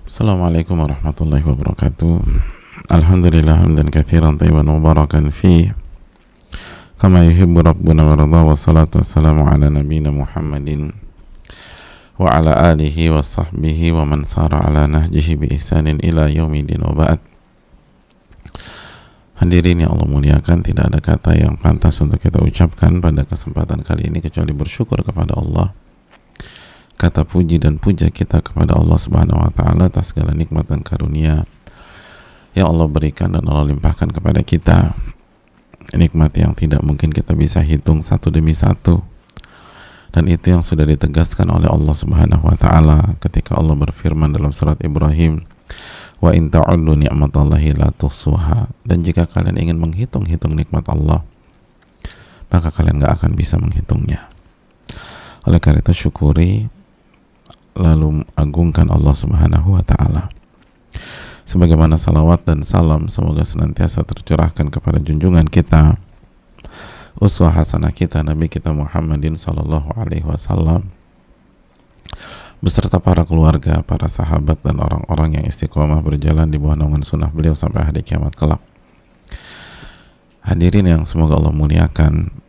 Assalamualaikum warahmatullahi wabarakatuh. Alhamdulillah hamdan katsiran tayyiban mubarakan fih kama yuhibbu rabbuna wa radha, wassalatu wassalamu ala nabiyyina Muhammadin wa ala alihi wa sahbihi wa man sara ala nahjihi bi ihsanin ila yaumidin wa ba'd. Hadirin yang Allah muliakan, tidak ada kata yang pantas untuk kita ucapkan pada kesempatan kali ini kecuali bersyukur kepada Allah. Kata puji dan puja kita kepada Allah Subhanahu wa taala atas segala nikmat dan karunia yang Allah berikan dan Allah limpahkan kepada kita. Nikmat yang tidak mungkin kita bisa hitung satu demi satu. Dan itu yang sudah ditegaskan oleh Allah Subhanahu wa taala ketika Allah berfirman dalam surat Ibrahim, "Wa in ta'uddu ni'matallahi la tuhsuha." Dan jika kalian ingin menghitung-hitung nikmat Allah, maka kalian gak akan bisa menghitungnya. Oleh karena itu syukuri, lalu agungkan Allah Subhanahu wa ta'ala. Sebagaimana salawat dan salam semoga senantiasa tercurahkan kepada junjungan kita, uswah hasanah kita, Nabi kita Muhammadin sallallahu alaihi wasallam, beserta para keluarga, para sahabat dan orang-orang yang istiqomah berjalan di bawah naungan sunnah beliau sampai hari kiamat kelak. Hadirin yang semoga Allah muliakan,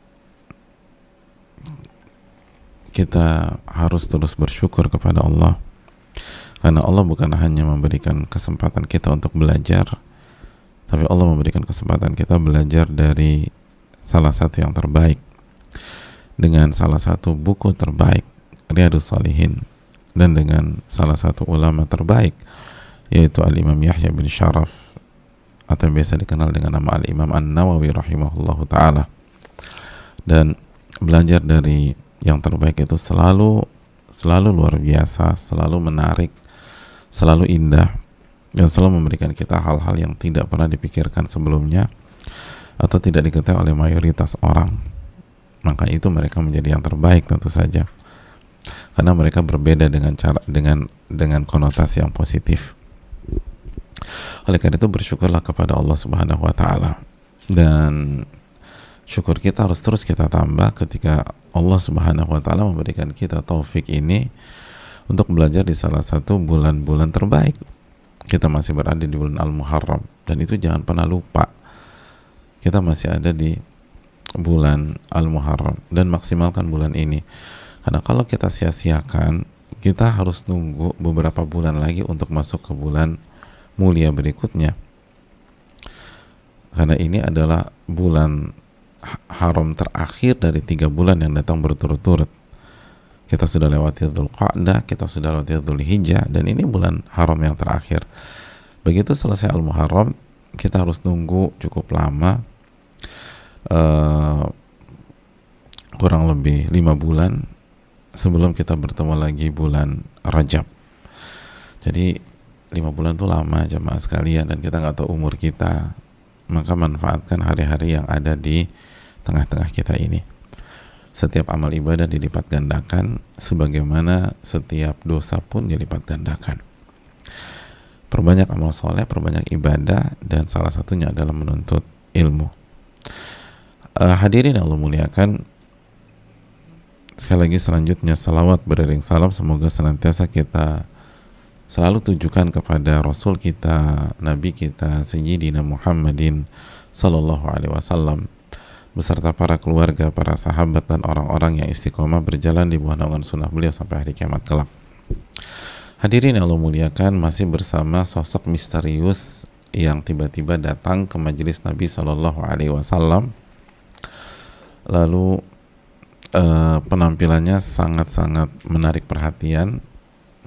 kita harus terus bersyukur kepada Allah, karena Allah bukan hanya memberikan kesempatan kita untuk belajar, tapi Allah memberikan kesempatan kita belajar dari salah satu yang terbaik, dengan salah satu buku terbaik, Riyadhus Shalihin, dan dengan salah satu ulama terbaik, yaitu Al-Imam Yahya bin Sharaf, atau biasa dikenal dengan nama Al-Imam An-Nawawi rahimahullahu ta'ala. Dan belajar dari yang terbaik itu selalu luar biasa, selalu menarik, selalu indah, dan selalu memberikan kita hal-hal yang tidak pernah dipikirkan sebelumnya atau tidak diketahui oleh mayoritas orang. Maka itu mereka menjadi yang terbaik tentu saja, karena mereka berbeda dengan konotasi yang positif. Oleh karena itu bersyukurlah kepada Allah Subhanahu wa taala, dan syukur kita harus terus kita tambah ketika Allah Subhanahu wa taala memberikan kita taufik ini untuk belajar di salah satu bulan-bulan terbaik. Kita masih berada di bulan Al-Muharram, dan itu jangan pernah lupa. Kita masih ada di bulan Al-Muharram, dan maksimalkan bulan ini. Karena kalau kita sia-siakan, kita harus nunggu beberapa bulan lagi untuk masuk ke bulan mulia berikutnya. Karena ini adalah bulan haram terakhir dari 3 bulan yang datang berturut-turut. Kita sudah lewati Dzulqa'dah, kita sudah lewati Dzulhijjah, dan ini bulan haram yang terakhir. Begitu selesai Al-Muharram, kita harus nunggu cukup lama, kurang lebih 5 bulan sebelum kita bertemu lagi bulan Rajab. Jadi 5 bulan itu lama jemaah sekalian, dan kita nggak tahu umur kita. Maka manfaatkan hari-hari yang ada di tengah-tengah kita ini. Setiap amal ibadah dilipat gandakan, sebagaimana setiap dosa pun dilipat gandakan. Perbanyak amal soleh, perbanyak ibadah, dan salah satunya adalah menuntut ilmu. Hadirin yang Allah muliakan, sekali lagi selanjutnya salawat beriring salam semoga senantiasa kita selalu tujukan kepada Rasul kita, Nabi kita, Sayyidina Muhammadin sallallahu alaihi wasallam, beserta para keluarga, para sahabat, dan orang-orang yang istiqomah berjalan di bawah naungan sunnah beliau sampai hari kiamat kelak. Hadirin yang Allah muliakan, masih bersama sosok misterius yang tiba-tiba datang ke majelis Nabi sallallahu alaihi wasallam. Lalu penampilannya sangat-sangat menarik perhatian,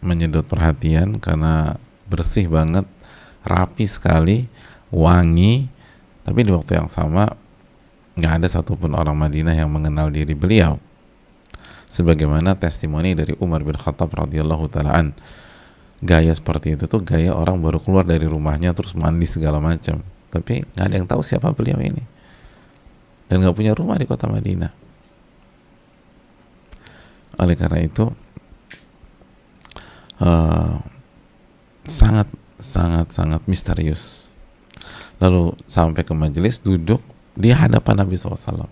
menyedot perhatian karena bersih banget, rapi sekali, wangi, tapi di waktu yang sama nggak ada satupun orang Madinah yang mengenal diri beliau, sebagaimana testimoni dari Umar bin Khattab radhiyallahu ta'ala. Gaya seperti itu tuh gaya orang baru keluar dari rumahnya terus mandi segala macam, tapi nggak ada yang tahu siapa beliau ini, dan nggak punya rumah di kota Madinah. Oleh karena itu sangat misterius. Lalu sampai ke majelis, duduk di hadapan Nabi SAW.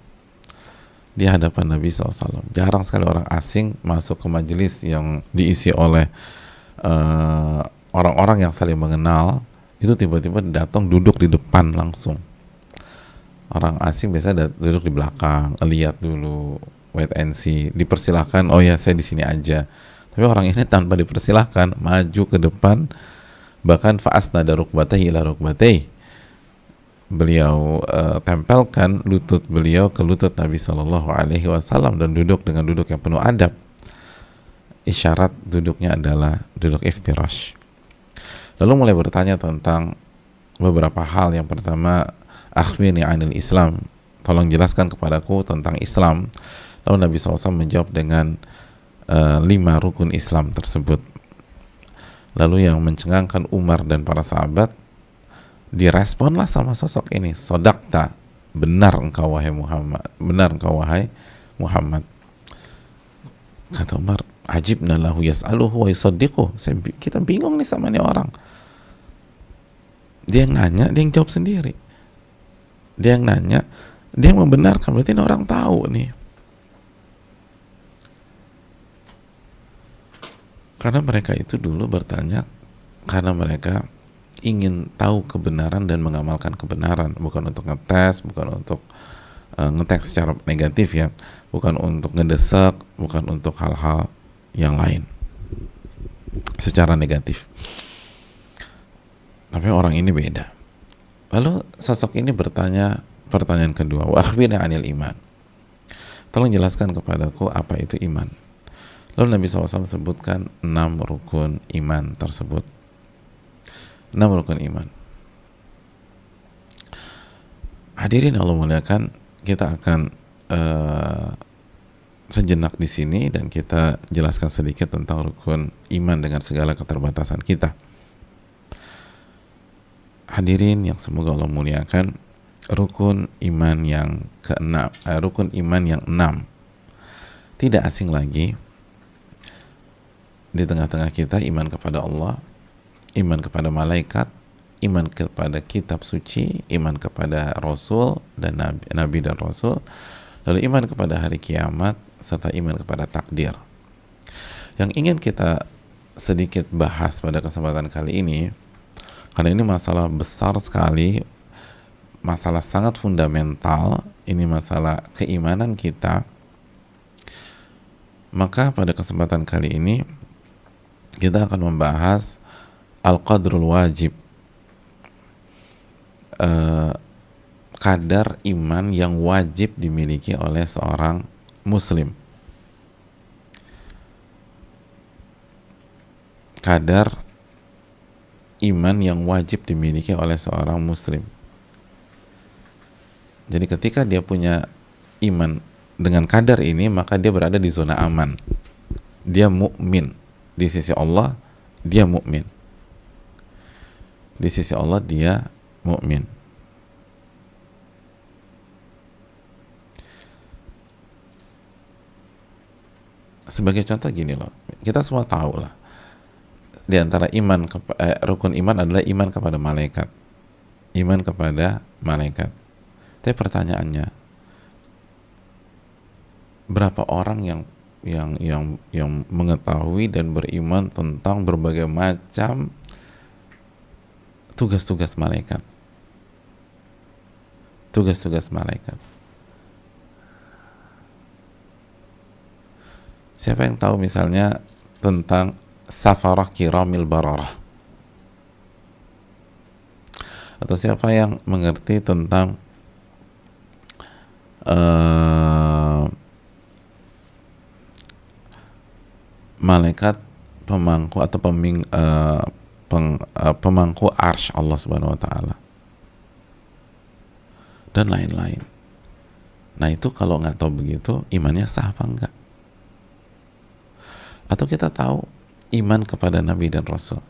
Di hadapan Nabi SAW. Jarang sekali orang asing masuk ke majelis yang diisi oleh orang-orang yang saling mengenal itu tiba-tiba datang duduk di depan langsung. Orang asing biasa duduk di belakang, lihat dulu, wait and see, dipersilahkan, oh ya saya di sini aja. Tapi orang ini tanpa dipersilahkan maju ke depan, bahkan fa'asnada rukbatahi ila rukbatahi, beliau tempelkan lutut beliau ke lutut Nabi Shallallahu Alaihi Wasallam dan duduk dengan duduk yang penuh adab. Isyarat duduknya adalah duduk iftirash. Lalu mulai bertanya tentang beberapa hal. Yang pertama, akhbirni anil Islam, tolong jelaskan kepadaku tentang Islam. Lalu Nabi SAW menjawab dengan 5 rukun Islam tersebut. Lalu yang mencengangkan Umar dan para sahabat, diresponlah sama sosok ini, sodakta, benar engkau wahai Muhammad, benar engkau wahai Muhammad. Kata Umar, ajibna lahu yas'aluhu wa yusaddiquh. Kita bingung nih sama ini orang. Dia yang nanya, dia yang jawab sendiri. Dia yang nanya, dia yang membenarkan, berarti ini orang tahu nih. Karena mereka itu dulu bertanya karena mereka ingin tahu kebenaran dan mengamalkan kebenaran, bukan untuk ngetes, bukan untuk ngetes secara negatif ya, bukan untuk ngedesak, bukan untuk hal-hal yang lain secara negatif. Tapi orang ini beda. Lalu sosok ini bertanya pertanyaan kedua, wa akhbirni anil iman, tolong jelaskan kepadaku apa itu iman. Lalu Nabi SAW sebutkan 6 rukun iman tersebut. 6 rukun iman. Hadirin Allah muliakan, kita akan sejenak di sini dan kita jelaskan sedikit tentang rukun iman dengan segala keterbatasan kita. Hadirin yang semoga Allah muliakan, rukun iman yang rukun iman yang 6 tidak asing lagi di tengah-tengah kita. Iman kepada Allah, iman kepada malaikat, iman kepada kitab suci, iman kepada Rasul dan Nabi dan Rasul, lalu iman kepada hari kiamat, serta iman kepada takdir. Yang ingin kita sedikit bahas pada kesempatan kali ini, karena ini masalah besar sekali, masalah sangat fundamental, ini masalah keimanan kita, maka pada kesempatan kali ini kita akan membahas al-qadrul wajib, kadar iman yang wajib dimiliki oleh seorang muslim. Kadar iman yang wajib dimiliki oleh seorang muslim. Jadi ketika dia punya iman dengan kadar ini, maka dia berada di zona aman. Dia mukmin. Di sisi Allah dia mukmin. Di sisi Allah dia mukmin. Sebagai contoh gini loh, kita semua tahu lah, di antara rukun iman adalah iman kepada malaikat. Iman kepada malaikat. Tapi pertanyaannya, berapa orang yang mengetahui dan beriman tentang berbagai macam tugas-tugas malaikat? Tugas-tugas malaikat. Siapa yang tahu misalnya tentang safarah kiramil bararah? Atau siapa yang mengerti tentang malaikat pemangku atau pemangku arsy Allah Subhanahu wa taala dan lain-lain? Nah, itu kalau nggak tahu begitu, imannya sah apa enggak? Atau kita tahu iman kepada Nabi dan Rasul,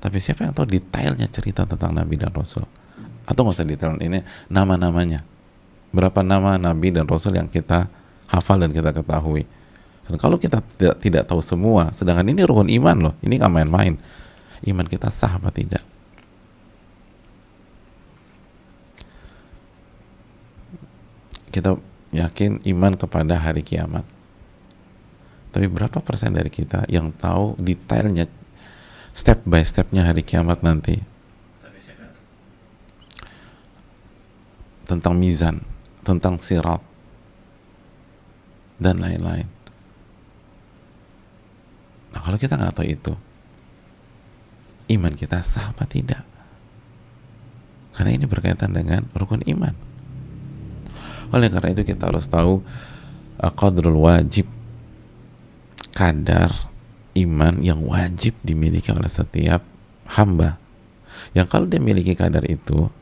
tapi siapa yang tahu detailnya cerita tentang Nabi dan Rasul? Atau nggak usah detail ini, nama-namanya, berapa nama Nabi dan Rasul yang kita hafal dan kita ketahui? Dan kalau kita tidak tahu semua, sedangkan ini rukun iman loh, ini nggak main-main, iman kita sah apa tidak? Kita yakin iman kepada hari kiamat, tapi berapa persen dari kita yang tahu detailnya step by stepnya hari kiamat nanti, tentang mizan, tentang sirat, dan lain-lain. Nah, kalau kita nggak tahu itu, iman kita sah apa tidak? Karena ini berkaitan dengan rukun iman. Oleh karena itu kita harus tahu qadrul wajib, kadar iman yang wajib dimiliki oleh setiap hamba. Yang kalau dia miliki kadar itu,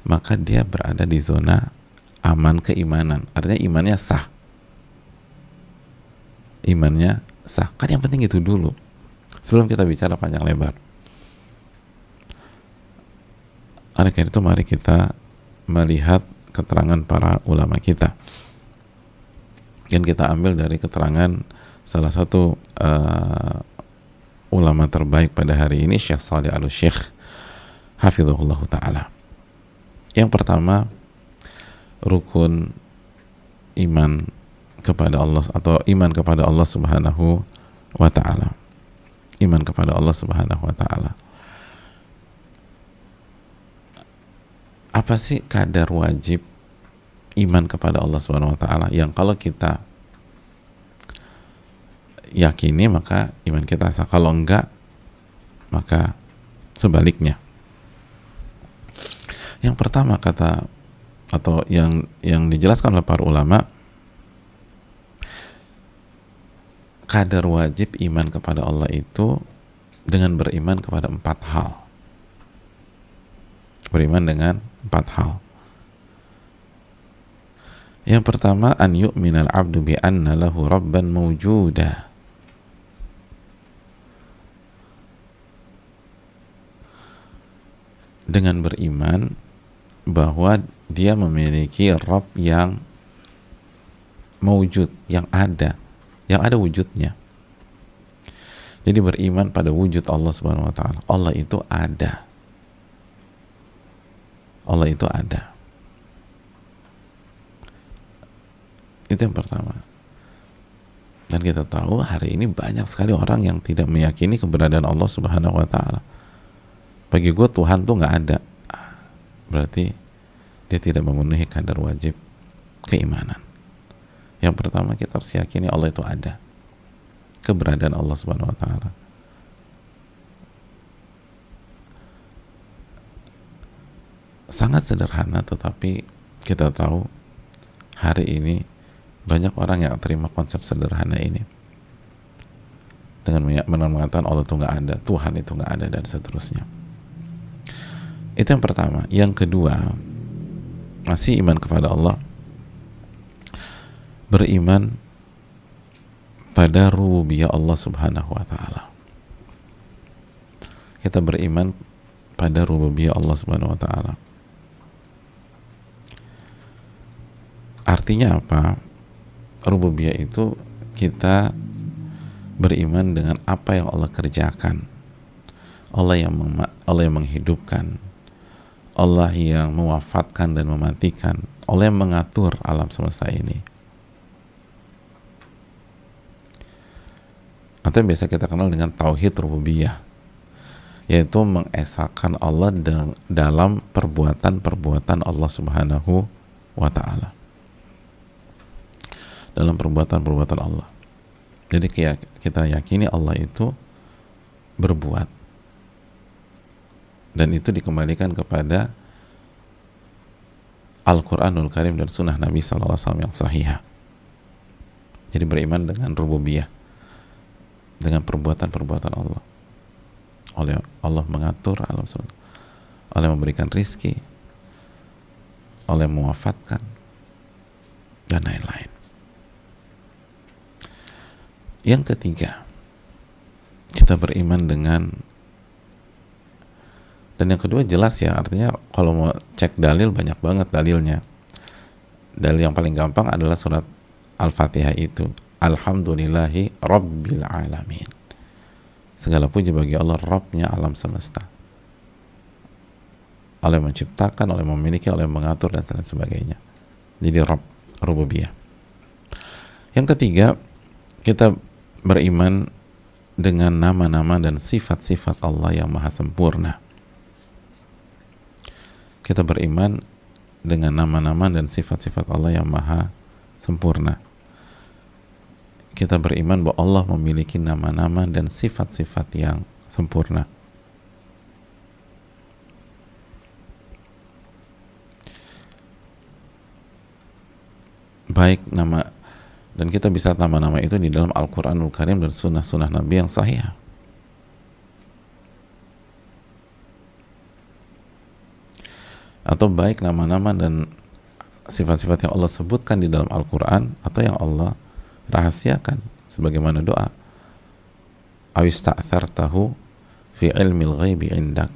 maka dia berada di zona aman keimanan. Artinya imannya sah. Imannya sah. Kan yang penting itu dulu. Sebelum kita bicara panjang lebar. Oleh karena itu mari kita melihat keterangan para ulama kita. Dan kita ambil dari keterangan salah satu ulama terbaik pada hari ini, Syekh Shalih Al-Syekh hafizahullah ta'ala. Yang pertama, rukun iman kepada Allah, atau iman kepada Allah subhanahu wa ta'ala. Iman kepada Allah subhanahu wa ta'ala. Apa sih kadar wajib iman kepada Allah subhanahu wa ta'ala yang kalau kita yakini maka iman kita sah, kalau enggak maka sebaliknya. Yang pertama kata, atau yang dijelaskan oleh para ulama, kadar wajib iman kepada Allah itu dengan beriman kepada 4 hal. Beriman dengan 4 hal. Yang pertama, an yu'minal abdu bi anna lahu rabban mawjuda. Dengan beriman bahwa dia memiliki Rabb yang mawjud, yang ada wujudnya. Jadi beriman pada wujud Allah subhanahu wa ta'ala. Allah itu ada. Allah itu ada. Itu yang pertama. Dan kita tahu hari ini banyak sekali orang yang tidak meyakini keberadaan Allah subhanahu wa ta'ala. Bagi gue Tuhan tuh nggak ada. Berarti dia tidak memenuhi kadar wajib keimanan. Yang pertama, kita harus yakini Allah itu ada. Keberadaan Allah subhanahu wa ta'ala. Sangat sederhana, tetapi kita tahu hari ini banyak orang yang terima konsep sederhana ini dengan mengatakan Allah itu nggak ada, Tuhan itu nggak ada, dan seterusnya. Itu yang pertama. Yang kedua, masih iman kepada Allah, beriman pada rububiyah Allah subhanahu wa ta'ala. Kita beriman pada rububiyah Allah subhanahu wa ta'ala. Artinya apa? Rububiyah itu kita beriman dengan apa yang Allah kerjakan. Allah yang menghidupkan, Allah yang mewafatkan dan mematikan, Allah yang mengatur alam semesta ini. Atau yang biasa kita kenal dengan tauhid rububiyah, yaitu mengesahkan Allah dalam perbuatan-perbuatan Allah subhanahu wa ta'ala, dalam perbuatan-perbuatan Allah. Jadi kita yakini Allah itu berbuat, dan itu dikembalikan kepada Al-Quranul Karim dan Sunnah Nabi SAW yang sahihah. Jadi beriman dengan rububiyah, dengan perbuatan-perbuatan Allah. Allah mengatur alam semesta, Allah memberikan rizki, Allah mewafatkan, dan lain-lain. Yang ketiga, kita beriman dengan, dan yang kedua jelas ya, artinya kalau mau cek dalil banyak banget dalilnya. Dalil yang paling gampang adalah surat Al-Fatihah itu, Alhamdulillahi Rabbil Alamin. Segala puji bagi Allah, Rabbnya alam semesta. Allah yang menciptakan, Allah yang memiliki, Allah yang mengatur, dan sebagainya. Jadi Rabb, rububiyah. Yang ketiga, kita beriman dengan nama-nama dan sifat-sifat Allah yang maha sempurna. Kita beriman dengan nama-nama dan sifat-sifat Allah yang maha sempurna. Kita beriman bahwa Allah memiliki nama-nama dan sifat-sifat yang sempurna. Baik nama, dan kita bisa nama-nama itu di dalam Al-Quranul Karim dan sunnah-sunnah Nabi yang sahih. Atau baik nama-nama dan sifat-sifat yang Allah sebutkan di dalam Al-Quran atau yang Allah rahasiakan sebagaimana doa, awista'thartahu fi ilmil ghaibi indak,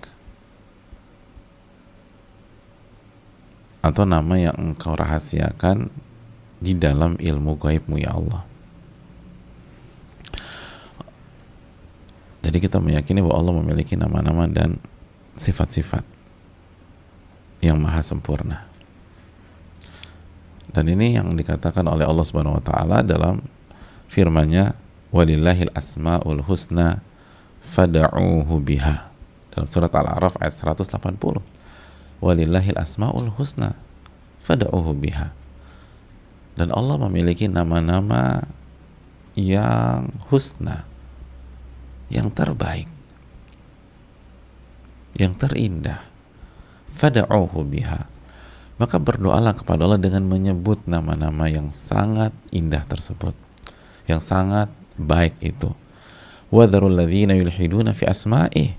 atau nama yang engkau rahasiakan di dalam ilmu gaibmu ya Allah. Jadi kita meyakini bahwa Allah memiliki nama-nama dan sifat-sifat yang maha sempurna. Dan ini yang dikatakan oleh Allah Subhanahu wa taala dalam firman-Nya, walillahil asmaul husna fad'uuhu biha, dalam surat Al-A'raf ayat 180. Walillahil asmaul husna fad'uuhu biha. Dan Allah memiliki nama-nama yang husna, yang terbaik, yang terindah. Fad'uuhu biha, maka berdoalah kepada Allah dengan menyebut nama-nama yang sangat indah tersebut, yang sangat baik itu. Wadharul ladzina yulhiduna fi asma'ih,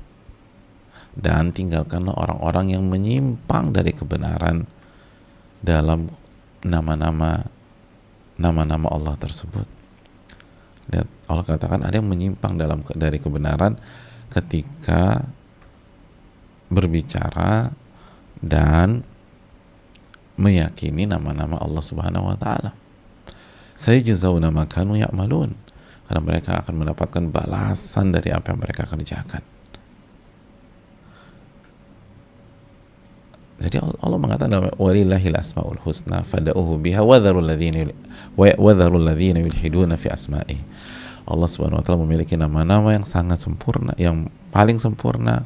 dan tinggalkanlah orang-orang yang menyimpang dari kebenaran dalam nama-nama Allah tersebut. Lihat, Allah katakan ada yang menyimpang dari kebenaran ketika berbicara dan meyakini nama-nama Allah Subhanahu wa taala. Sayajzauna ma kanu ya'malun, karena mereka akan mendapatkan balasan dari apa yang mereka kerjakan. Jadi Allah mengatakan walillahil asmaul husna fad'uuhu biha wadharul ladzina yulhiduna fi asma'i. Allah Subhanahu wa taala memiliki nama-nama yang sangat sempurna, yang paling sempurna,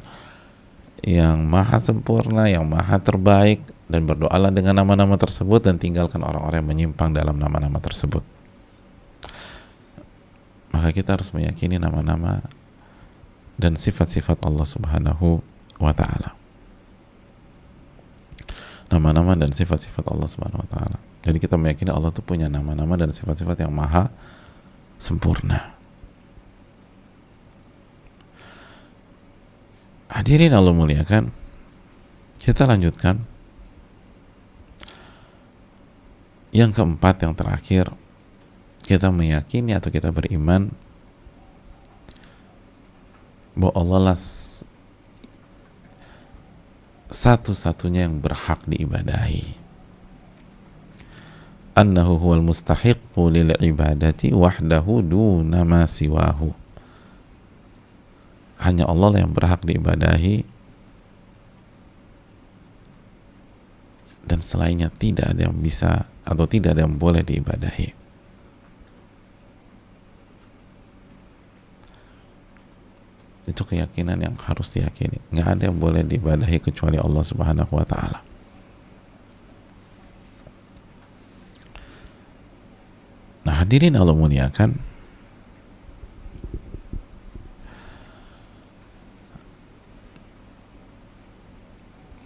yang maha sempurna, yang maha terbaik, dan berdoalah dengan nama-nama tersebut dan tinggalkan orang-orang yang menyimpang dalam nama-nama tersebut. Maka kita harus meyakini nama-nama dan sifat-sifat Allah Subhanahu wa taala. Nama-nama dan sifat-sifat Allah Subhanahu wa taala. Jadi kita meyakini Allah itu punya nama-nama dan sifat-sifat yang maha sempurna. Hadirin Allah muliakan, kita lanjutkan. Yang keempat, yang terakhir, kita meyakini atau kita beriman bahwa Allah lah satu-satunya yang berhak diibadahi. Annahu huwal mustahiqqu lil ibadati wahdahu duna ma siwahu. Hanya Allah yang berhak diibadahi, dan selainnya tidak ada yang bisa atau tidak ada yang boleh diibadahi. Itu keyakinan yang harus diyakini. Nggak ada yang boleh diibadahi kecuali Allah Subhanahu wa ta'ala. Nah, hadirin Allah muliakan,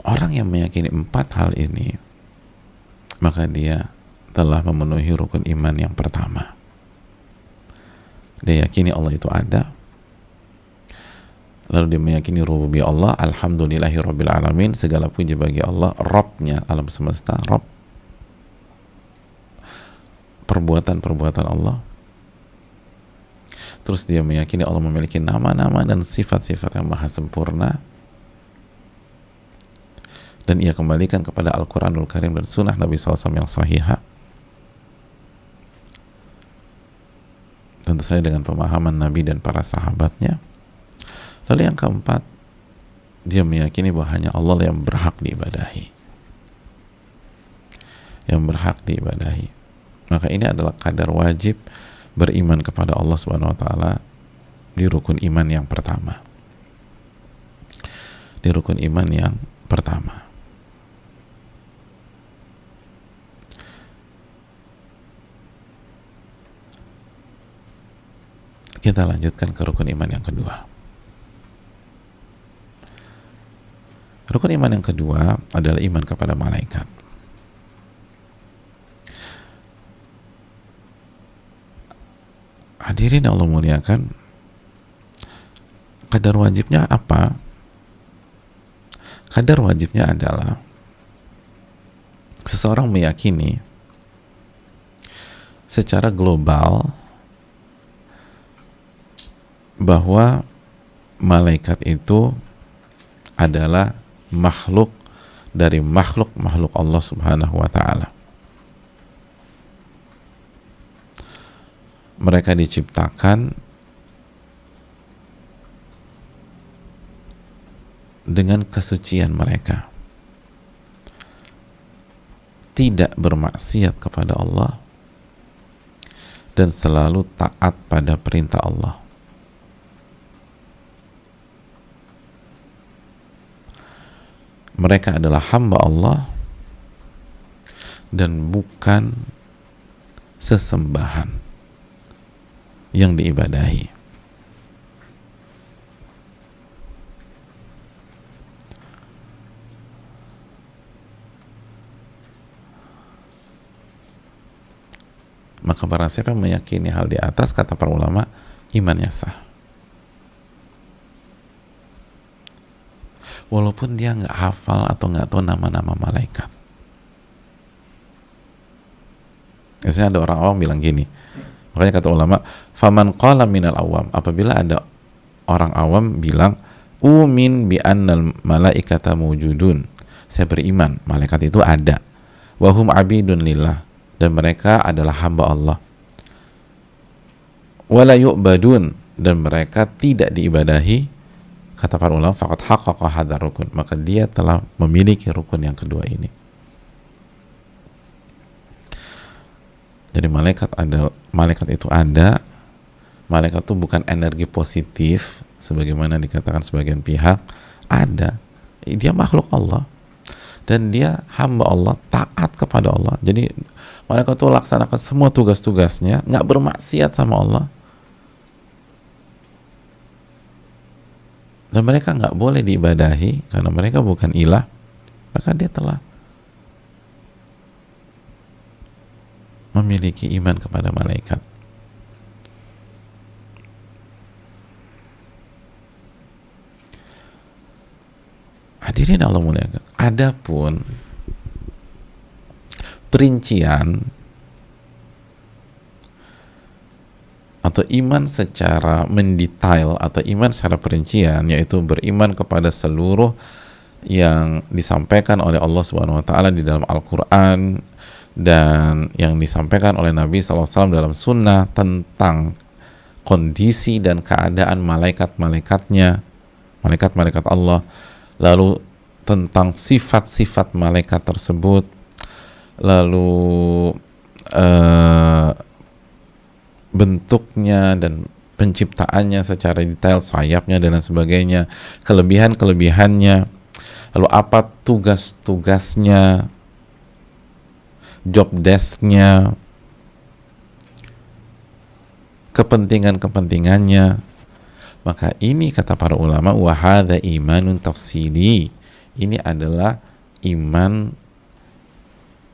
orang yang meyakini empat hal ini, maka dia telah memenuhi rukun iman yang pertama. Dia yakini Allah itu ada, lalu dia meyakini rububiyah Allah, alhamdulillahi rabbil alamin, segala puji bagi Allah, Rabbnya alam semesta, Rabb perbuatan-perbuatan Allah. Terus dia meyakini Allah memiliki nama-nama dan sifat-sifat yang maha sempurna, dan ia kembalikan kepada Al-Quranul Karim dan sunnah Nabi SAW yang sahihah, tentu saja dengan pemahaman Nabi dan para sahabatnya. Lalu yang keempat, dia meyakini bahwa hanya Allah yang berhak diibadahi, yang berhak diibadahi. Maka ini adalah kadar wajib beriman kepada Allah Subhanahu wa taala di rukun iman yang pertama. Di rukun iman yang pertama. Kita lanjutkan ke rukun iman yang kedua. Rukun iman yang kedua adalah iman kepada malaikat. Hadirin Allah muliakan, kadar wajibnya apa? Kadar wajibnya adalah seseorang meyakini secara global bahwa malaikat itu adalah makhluk dari makhluk Allah Subhanahu wa ta'ala. Mereka diciptakan dengan kesucian mereka, tidak bermaksiat kepada Allah, dan selalu taat pada perintah Allah. Mereka adalah hamba Allah dan bukan sesembahan yang diibadahi. Maka barang siapa meyakini hal di atas, kata para ulama, imannya sah. Walaupun dia nggak hafal atau nggak tahu nama-nama malaikat. Biasanya ada orang awam bilang gini, makanya kata ulama, faman qala minal awam, apabila ada orang awam bilang, umin bi annal malaikata mawjudun, saya beriman malaikat itu ada, wahum abidun lillah, dan mereka adalah hamba Allah, wala yu'badun, dan mereka tidak diibadahi, kata para ulama, faqad haqqaqa hadzal rukun, maka dia telah memiliki rukun yang kedua ini. Jadi malaikat itu ada. Malaikat itu bukan energi positif sebagaimana dikatakan sebagian pihak. Ada. Dia makhluk Allah dan dia hamba Allah, taat kepada Allah. Jadi malaikat itu laksanakan semua tugas-tugasnya, nggak bermaksiat sama Allah. Dan mereka nggak boleh diibadahi karena mereka bukan ilah. Maka dia telah memiliki iman kepada malaikat. Hadirin Allah muliakan. Adapun perincian atau iman secara mendetail atau iman secara perincian, yaitu beriman kepada seluruh yang disampaikan oleh Allah Subhanahu wa taala di dalam Al-Qur'an dan yang disampaikan oleh Nabi SAW dalam sunnah tentang kondisi dan keadaan malaikat-malaikatnya, malaikat-malaikat Allah, lalu tentang sifat-sifat malaikat tersebut, lalu bentuknya dan penciptaannya secara detail, sayapnya dan lain sebagainya, kelebihan-kelebihannya, lalu apa tugas-tugasnya, job desk-nya, kepentingan-kepentingannya. Maka ini kata para ulama, wa hadza imanun tafsili, ini adalah iman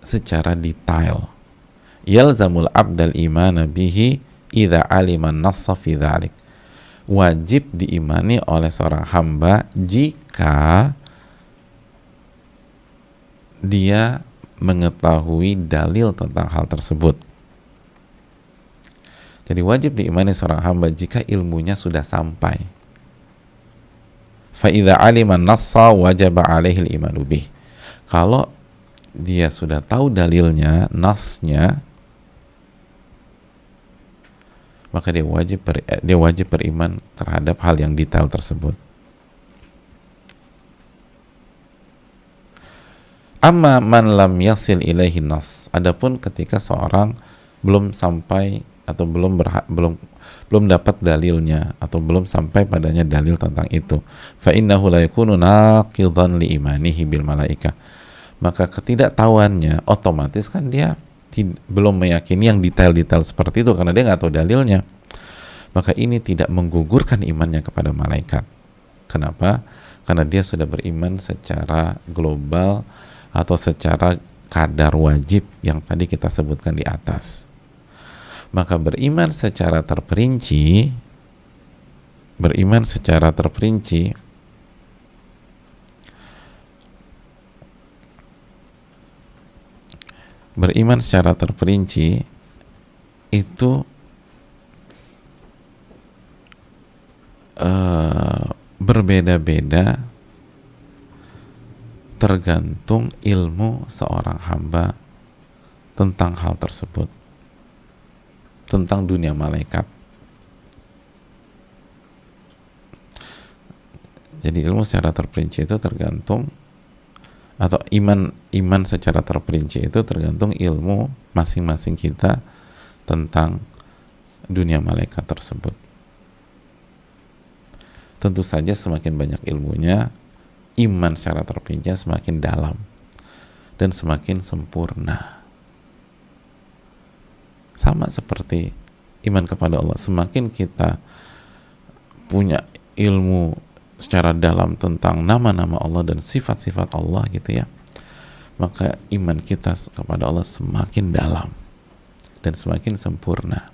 secara detail. Yalzamul abdal imana bihi idza alima nassa fi dzalik, wajib diimani oleh seorang hamba jika dia mengetahui dalil tentang hal tersebut. Jadi wajib diimani seorang hamba jika ilmunya sudah sampai. Fa idza alima nassa wajaba alaihi al-imanu bih. Kalau dia sudah tahu dalilnya, nasnya, maka dia wajib beriman terhadap hal yang detail tersebut. Amma man lam yasil ilaihi nas, adapun ketika seorang belum sampai atau belum dapat dalilnya atau belum sampai padanya dalil tentang itu, fa innahu la yakunu naqidan li imanihi bil malaikah, maka ketidaktahuannya otomatis kan dia belum meyakini yang detail-detail seperti itu karena dia nggak tahu dalilnya, maka ini tidak menggugurkan imannya kepada malaikat. Kenapa? Karena dia sudah beriman secara global atau secara kadar wajib yang tadi kita sebutkan di atas. Maka beriman secara terperinci itu berbeda-beda tergantung ilmu seorang hamba tentang hal tersebut, tentang dunia malaikat. Jadi ilmu secara terperinci itu tergantung, atau iman secara terperinci itu tergantung ilmu masing-masing kita tentang dunia malaikat tersebut. Tentu saja semakin banyak ilmunya, iman secara terperinci semakin dalam dan semakin sempurna. Sama seperti iman kepada Allah, semakin kita punya ilmu secara dalam tentang nama-nama Allah dan sifat-sifat Allah gitu ya, maka iman kita kepada Allah semakin dalam dan semakin sempurna.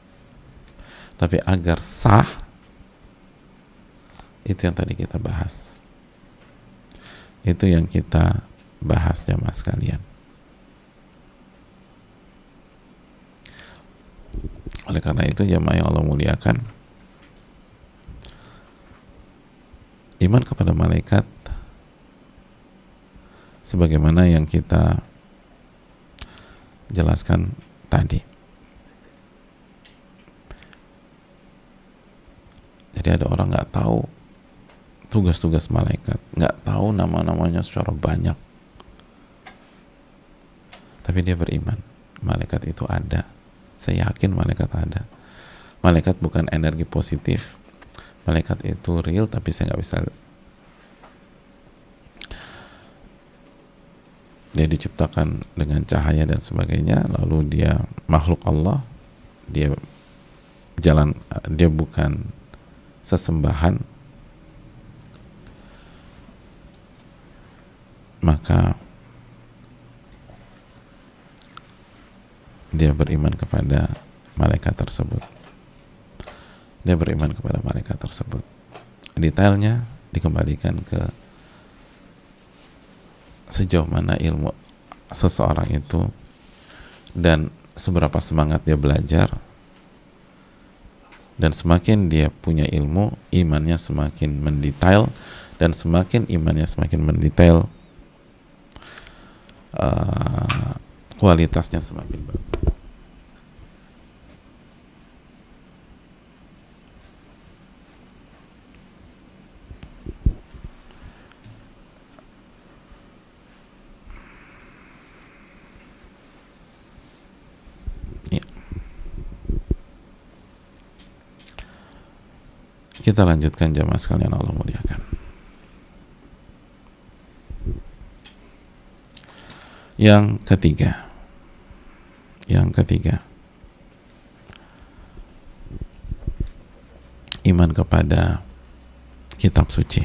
Tapi agar sah, itu yang tadi kita bahas, itu yang kita bahas jamaah sekalian. Oleh karena itu jamaah yang Allah muliakan, iman kepada malaikat sebagaimana yang kita jelaskan tadi. Jadi ada orang nggak tahu tugas-tugas malaikat, nggak tahu nama-namanya secara banyak, tapi dia beriman malaikat itu ada. Saya yakin malaikat ada. Malaikat bukan energi positif, malaikat itu real, tapi saya nggak bisa. Dia diciptakan dengan cahaya dan sebagainya, lalu dia makhluk Allah, dia bukan sesembahan, maka dia beriman kepada malaikat tersebut. Dia beriman kepada malaikat tersebut. Detailnya dikembalikan ke sejauh mana ilmu seseorang itu dan seberapa semangat dia belajar. Dan semakin dia punya ilmu, imannya semakin mendetail, dan semakin imannya semakin mendetail, kualitasnya semakin bagus. Ya. Kita lanjutkan jamaah sekalian Allah muliakan. Yang ketiga, iman kepada kitab suci.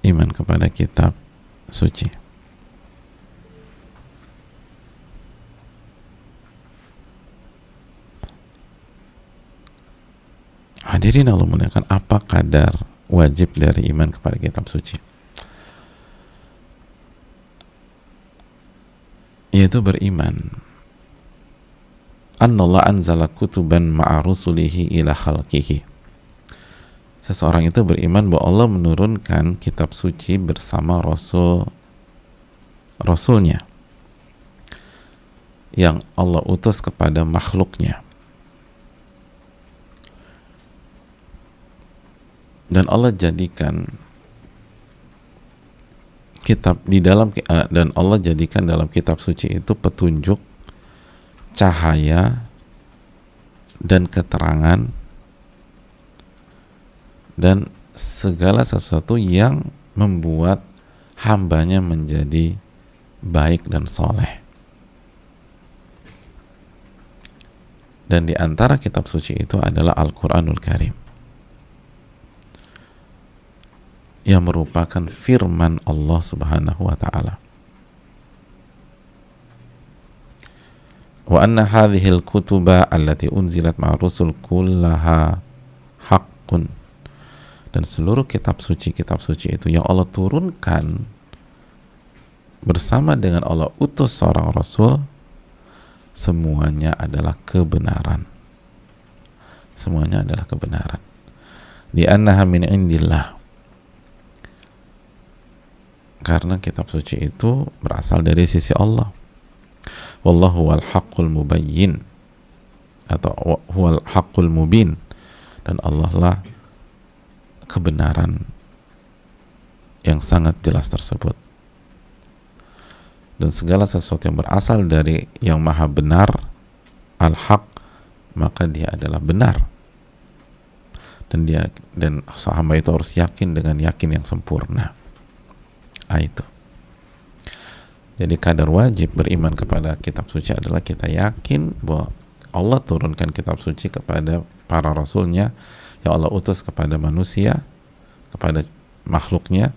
Iman kepada kitab suci. Hadirin Allah muliakan, apa kadar wajib dari iman kepada kitab suci? Yaitu beriman annallahu anzala kutuban ma'a rusulihi ila khalqihi. Seseorang itu beriman bahwa Allah menurunkan kitab suci bersama rasulnya yang Allah utus kepada makhluknya. Dan Allah jadikan kitab di dalam dan Allah jadikan dalam kitab suci itu petunjuk cahaya dan keterangan dan segala sesuatu yang membuat hambanya menjadi baik dan soleh. Dan di antara kitab suci itu adalah Al-Quranul Karim, yang merupakan firman Allah Subhanahu wa ta'ala. Wa anna hadhil kutuba allati unzilat ma'a rusul kullaha haqqun. Dan seluruh kitab suci itu yang Allah turunkan bersama dengan Allah utus seorang rasul, semuanya adalah kebenaran. Semuanya adalah kebenaran. Di annaha min indillah. Karena kitab suci itu berasal dari sisi Allah. Wallahu wal haqqul mubayyin, atau huwal haqqul mubin, dan Allah lah kebenaran yang sangat jelas tersebut. Dan segala sesuatu yang berasal dari yang maha benar, al-haq, maka dia adalah benar. Dan hamba itu harus yakin dengan yakin yang sempurna. Itu. Jadi kadar wajib beriman kepada kitab suci adalah kita yakin bahwa Allah turunkan kitab suci kepada para rasulnya yang Allah utus kepada manusia, kepada makhluknya,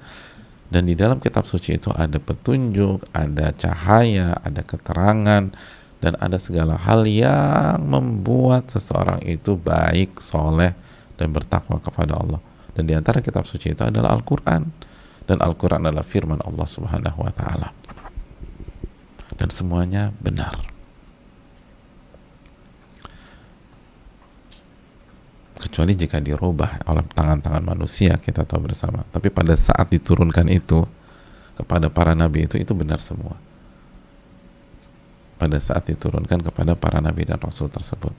dan di dalam kitab suci itu ada petunjuk, ada cahaya, ada keterangan, dan ada segala hal yang membuat seseorang itu baik, soleh, dan bertakwa kepada Allah. Dan di antara kitab suci itu adalah Al-Quran, dan Al-Quran adalah firman Allah Subhanahu wa ta'ala, dan semuanya benar. Kecuali jika dirubah oleh tangan-tangan manusia, kita tahu bersama. Tapi pada saat diturunkan itu kepada para nabi itu benar semua. Pada saat diturunkan kepada para nabi dan rasul tersebut.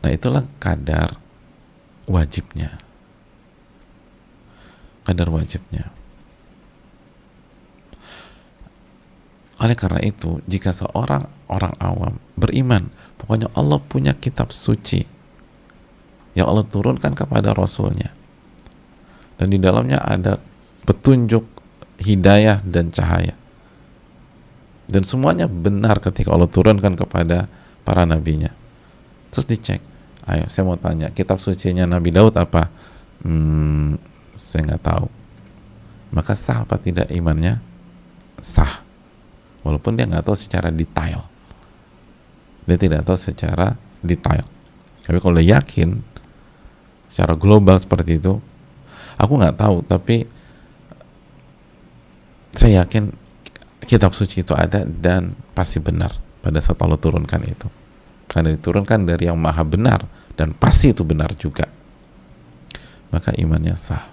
Nah, itulah kadar wajibnya. Kadar wajibnya. Oleh karena itu, jika seorang orang awam beriman, pokoknya Allah punya kitab suci yang Allah turunkan kepada Rasulnya, dan di dalamnya ada petunjuk, hidayah, dan cahaya, dan semuanya benar ketika Allah turunkan kepada para nabinya. Terus dicek, ayo saya mau tanya, kitab sucinya Nabi Daud apa? Saya nggak tahu. Maka sah apa tidak imannya? Sah. Walaupun dia nggak tahu secara detail, dia tidak tahu secara detail. Tapi kalau dia yakin secara global seperti itu, aku nggak tahu, tapi saya yakin kitab suci itu ada dan pasti benar pada saat Allah turunkan itu, karena diturunkan dari yang maha benar dan pasti itu benar juga. Maka imannya sah.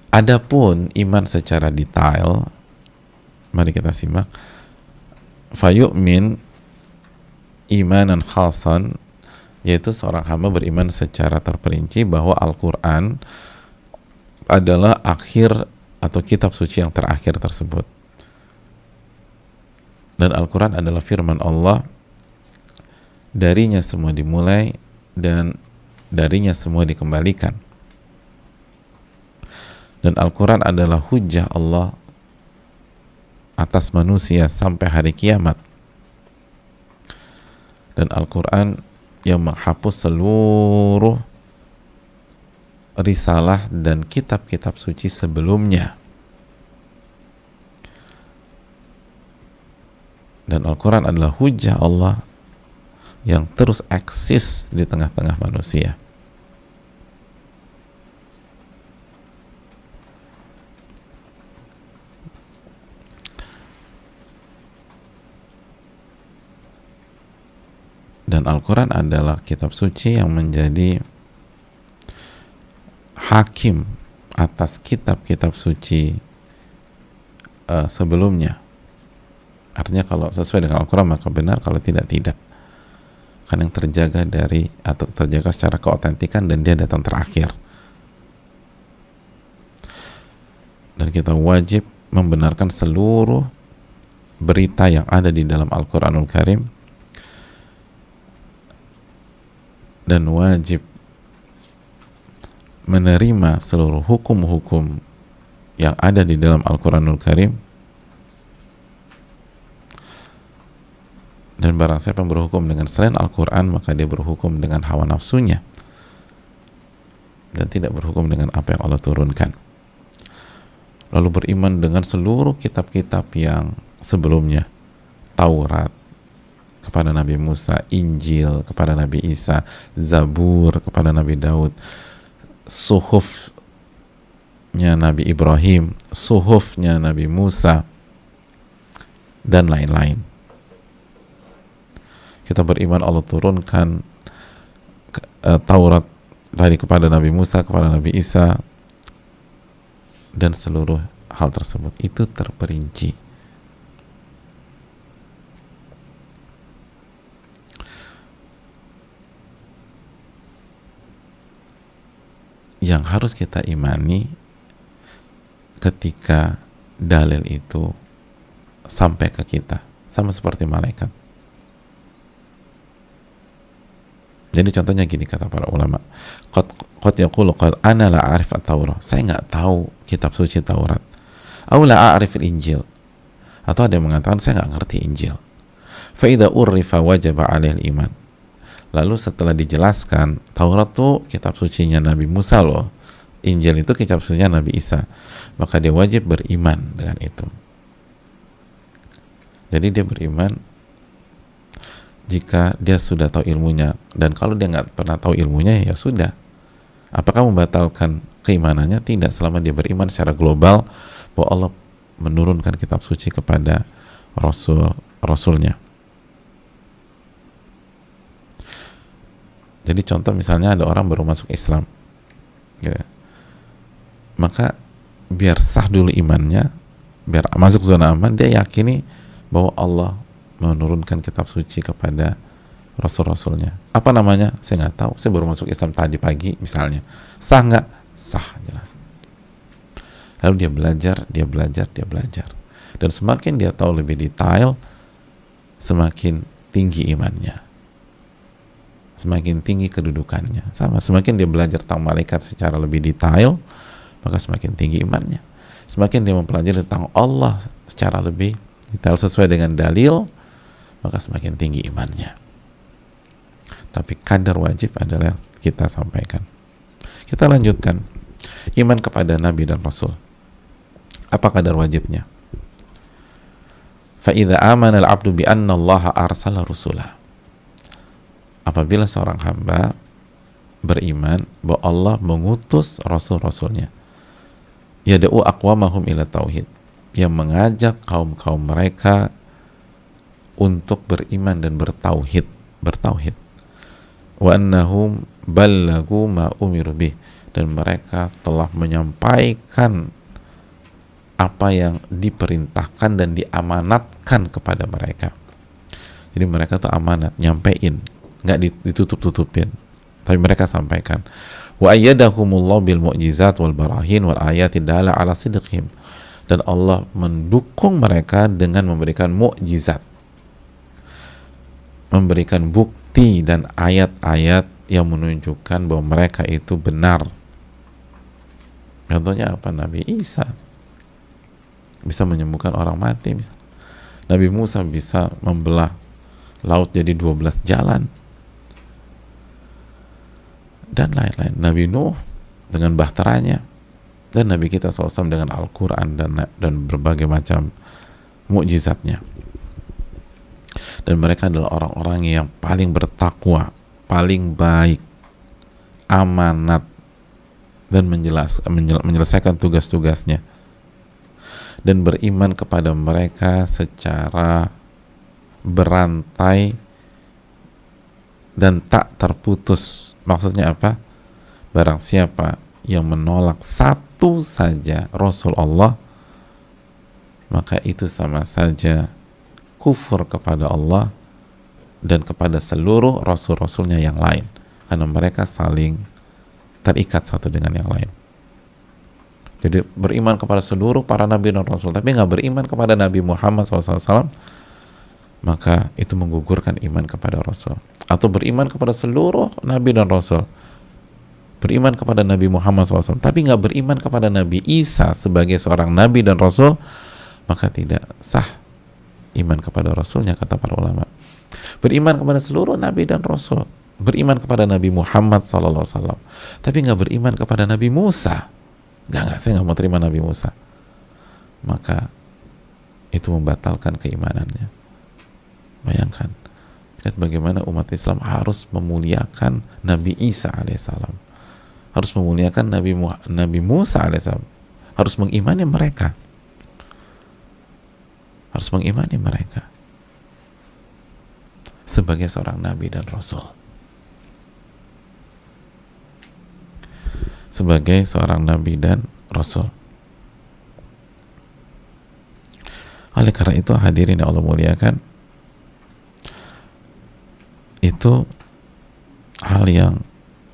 Adapun iman secara detail, mari kita simak. Fayu'min imanan khasan, yaitu seorang hamba beriman secara terperinci bahwa Al-Quran adalah akhir atau kitab suci yang terakhir tersebut, dan Al-Quran adalah firman Allah, darinya semua dimulai dan darinya semua dikembalikan, dan Al-Quran adalah hujjah Allah atas manusia sampai hari kiamat, dan Al-Quran yang menghapus seluruh risalah dan kitab-kitab suci sebelumnya, dan Al-Quran adalah hujjah Allah yang terus eksis di tengah-tengah manusia. Dan Al-Quran adalah kitab suci yang menjadi hakim atas kitab-kitab suci sebelumnya. Artinya kalau sesuai dengan Al-Quran maka benar, kalau tidak, tidak. Kan yang terjaga dari, atau terjaga secara keautentikan, dan dia datang terakhir. Dan kita wajib membenarkan seluruh berita yang ada di dalam Al-Quranul Karim, dan wajib menerima seluruh hukum-hukum yang ada di dalam Al-Quranul Karim. Dan barang siapa yang berhukum dengan selain Al-Quran, maka dia berhukum dengan hawa nafsunya dan tidak berhukum dengan apa yang Allah turunkan. Lalu beriman dengan seluruh kitab-kitab yang sebelumnya, Taurat kepada Nabi Musa, Injil kepada Nabi Isa, Zabur kepada Nabi Daud, Suhufnya Nabi Ibrahim, Suhufnya Nabi Musa, dan lain-lain. Kita beriman Allah turunkan Taurat tadi kepada Nabi Musa, kepada Nabi Isa, dan seluruh hal tersebut itu terperinci. Yang harus kita imani ketika dalil itu sampai ke kita, sama seperti malaikat. Jadi contohnya gini, kata para ulama, qad yaqulu qal ana la a'rif at-Taurah, saya nggak tahu kitab suci Taurat, aw la a'rif al-Injil, atau ada yang mengatakan saya nggak ngerti Injil. Fa idza urrifa wajaba 'alaihi al-iman, lalu setelah dijelaskan Taurat tuh kitab sucinya Nabi Musa loh, Injil itu kitab sucinya Nabi Isa, maka dia wajib beriman dengan itu. Jadi dia beriman jika dia sudah tahu ilmunya, dan kalau dia nggak pernah tahu ilmunya, ya sudah. Apakah membatalkan keimanannya? Tidak, selama dia beriman secara global bahwa Allah menurunkan kitab suci kepada Rasulnya. Jadi contoh misalnya ada orang baru masuk Islam, gitu. Maka biar sah dulu imannya, biar masuk zona aman, dia yakini bahwa Allah menurunkan kitab suci kepada Rasul-Rasulnya. Apa namanya? Saya nggak tahu. Saya baru masuk Islam tadi pagi misalnya. Sah nggak? Sah, jelas. Lalu dia belajar. Dan semakin dia tahu lebih detail, semakin tinggi imannya. Semakin tinggi kedudukannya. Sama, semakin dia belajar tentang malaikat secara lebih detail, maka semakin tinggi imannya. Semakin dia mempelajari tentang Allah secara lebih detail sesuai dengan dalil, maka semakin tinggi imannya. Tapi kadar wajib adalah kita sampaikan. Kita lanjutkan. Iman kepada Nabi dan Rasul. Apa kadar wajibnya? Fa idza amana al-'abdu bi anna Allah arsala rusula. Apabila seorang hamba beriman bahwa Allah mengutus rasul-rasulnya, yad'u aqwamahum ila tauhid, yang mengajak kaum-kaum mereka untuk beriman dan bertauhid. Wa annahum ballagu ma umiru bih, dan mereka telah menyampaikan apa yang diperintahkan dan diamanatkan kepada mereka. Jadi mereka tuh amanat, nyampein, nggak ditutup-tutupin, tapi mereka sampaikan. Wa ayyadahumullahu bil mu'jizat wal barahin wal ayati dalla ala sidqihim, dan Allah mendukung mereka dengan memberikan mukjizat, memberikan bukti dan ayat-ayat yang menunjukkan bahwa mereka itu benar. Contohnya apa? Nabi Isa bisa menyembuhkan orang mati. Nabi Musa bisa membelah laut jadi 12 jalan. Dan lain-lain. Nabi Nuh dengan bahteranya. Dan Nabi kita SAW dengan Al-Quran dan berbagai macam mukjizatnya. Dan mereka adalah orang-orang yang paling bertakwa, paling baik, amanat, dan menyelesaikan tugas-tugasnya, dan beriman kepada mereka secara berantai dan tak terputus. Maksudnya apa? Barang siapa yang menolak satu saja Rasul Allah, maka itu sama saja kufur kepada Allah dan kepada seluruh Rasul-Rasulnya yang lain, karena mereka saling terikat satu dengan yang lain. Jadi beriman kepada seluruh para nabi dan rasul, tapi nggak beriman kepada Nabi Muhammad SAW, maka itu menggugurkan iman kepada Rasul. Atau beriman kepada seluruh nabi dan rasul, beriman kepada Nabi Muhammad SAW, tapi nggak beriman kepada Nabi Isa sebagai seorang nabi dan rasul, maka tidak sah iman kepada Rasulnya, kata para ulama. Beriman kepada seluruh nabi dan rasul, beriman kepada Nabi Muhammad SAW, tapi nggak beriman kepada Nabi Musa, nggak, saya nggak mau terima Nabi Musa, maka itu membatalkan keimanannya. Bayangkan, lihat bagaimana umat Islam harus memuliakan Nabi Isa alaihissalam, harus memuliakan Nabi Musa alaihissalam, harus mengimani mereka, harus mengimani mereka sebagai seorang nabi dan rasul, sebagai seorang nabi dan rasul. Oleh karena itu, hadirin yang Allah muliakan, itu hal yang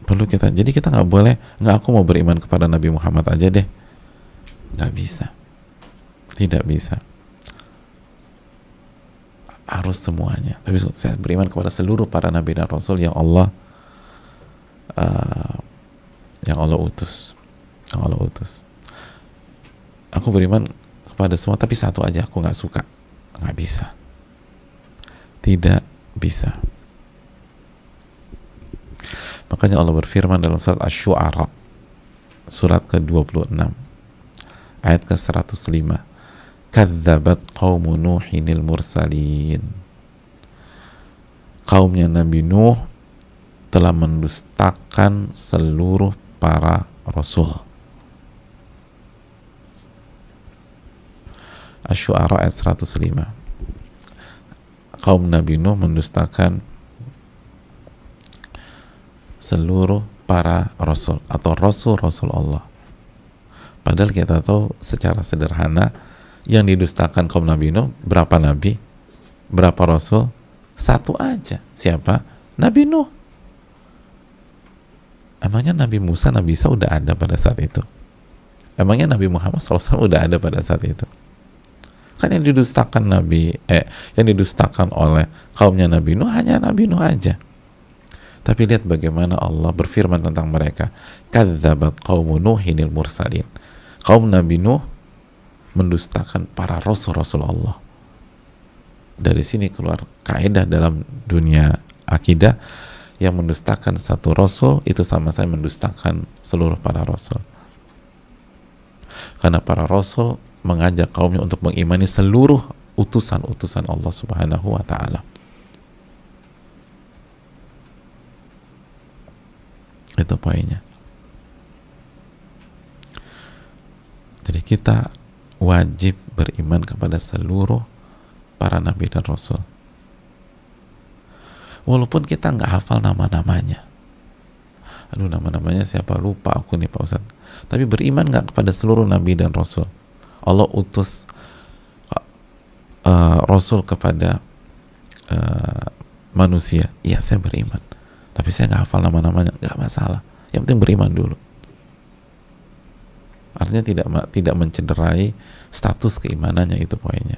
perlu kita, jadi kita nggak boleh, nggak aku mau beriman kepada Nabi Muhammad aja deh, nggak bisa, tidak bisa, harus semuanya. Tapi saya beriman kepada seluruh para nabi dan rasul yang Allah utus, aku beriman kepada semua, tapi satu aja aku nggak suka, nggak bisa, tidak bisa. Makanya Allah berfirman dalam surat Asy-Syu'ara, surat ke-26 ayat ke-105, kadzabat qaumu Nuhinil mursalin, kaumnya Nabi Nuh telah mendustakan seluruh para rasul. Asy-Syu'ara ayat 105, kaum Nabi Nuh mendustakan seluruh para rasul atau rasul-rasul Allah. Padahal kita tahu secara sederhana yang didustakan kaum Nabi Nuh berapa nabi, berapa rasul? Satu aja. Siapa? Nabi Nuh. Emangnya Nabi Musa, Nabi Isa udah ada pada saat itu? Emangnya Nabi Muhammad SAW udah ada pada saat itu? Kan yang didustakan yang didustakan oleh kaumnya Nabi Nuh hanya Nabi Nuh aja. Tapi lihat bagaimana Allah berfirman tentang mereka, kadzabat qaumu Nuhinil mursalin, kaum Nabi Nuh mendustakan para rasul-rasul Allah. Dari sini keluar kaidah dalam dunia akidah, yang mendustakan satu rasul itu sama saya mendustakan seluruh para rasul. Karena para rasul mengajak kaumnya untuk mengimani seluruh utusan-utusan Allah Subhanahu wa ta'ala. Itu poinnya. Jadi kita wajib beriman kepada seluruh para nabi dan rasul, walaupun kita nggak hafal nama-namanya. Aduh, nama-namanya siapa, lupa aku nih Pak Ustadz. Tapi beriman nggak kepada seluruh nabi dan rasul? Allah utus rasul kepada manusia. Iya, saya beriman, tapi saya nggak hafal nama-namanya. Nggak masalah, yang penting beriman dulu. Artinya tidak mencederai status keimanannya, itu poinnya.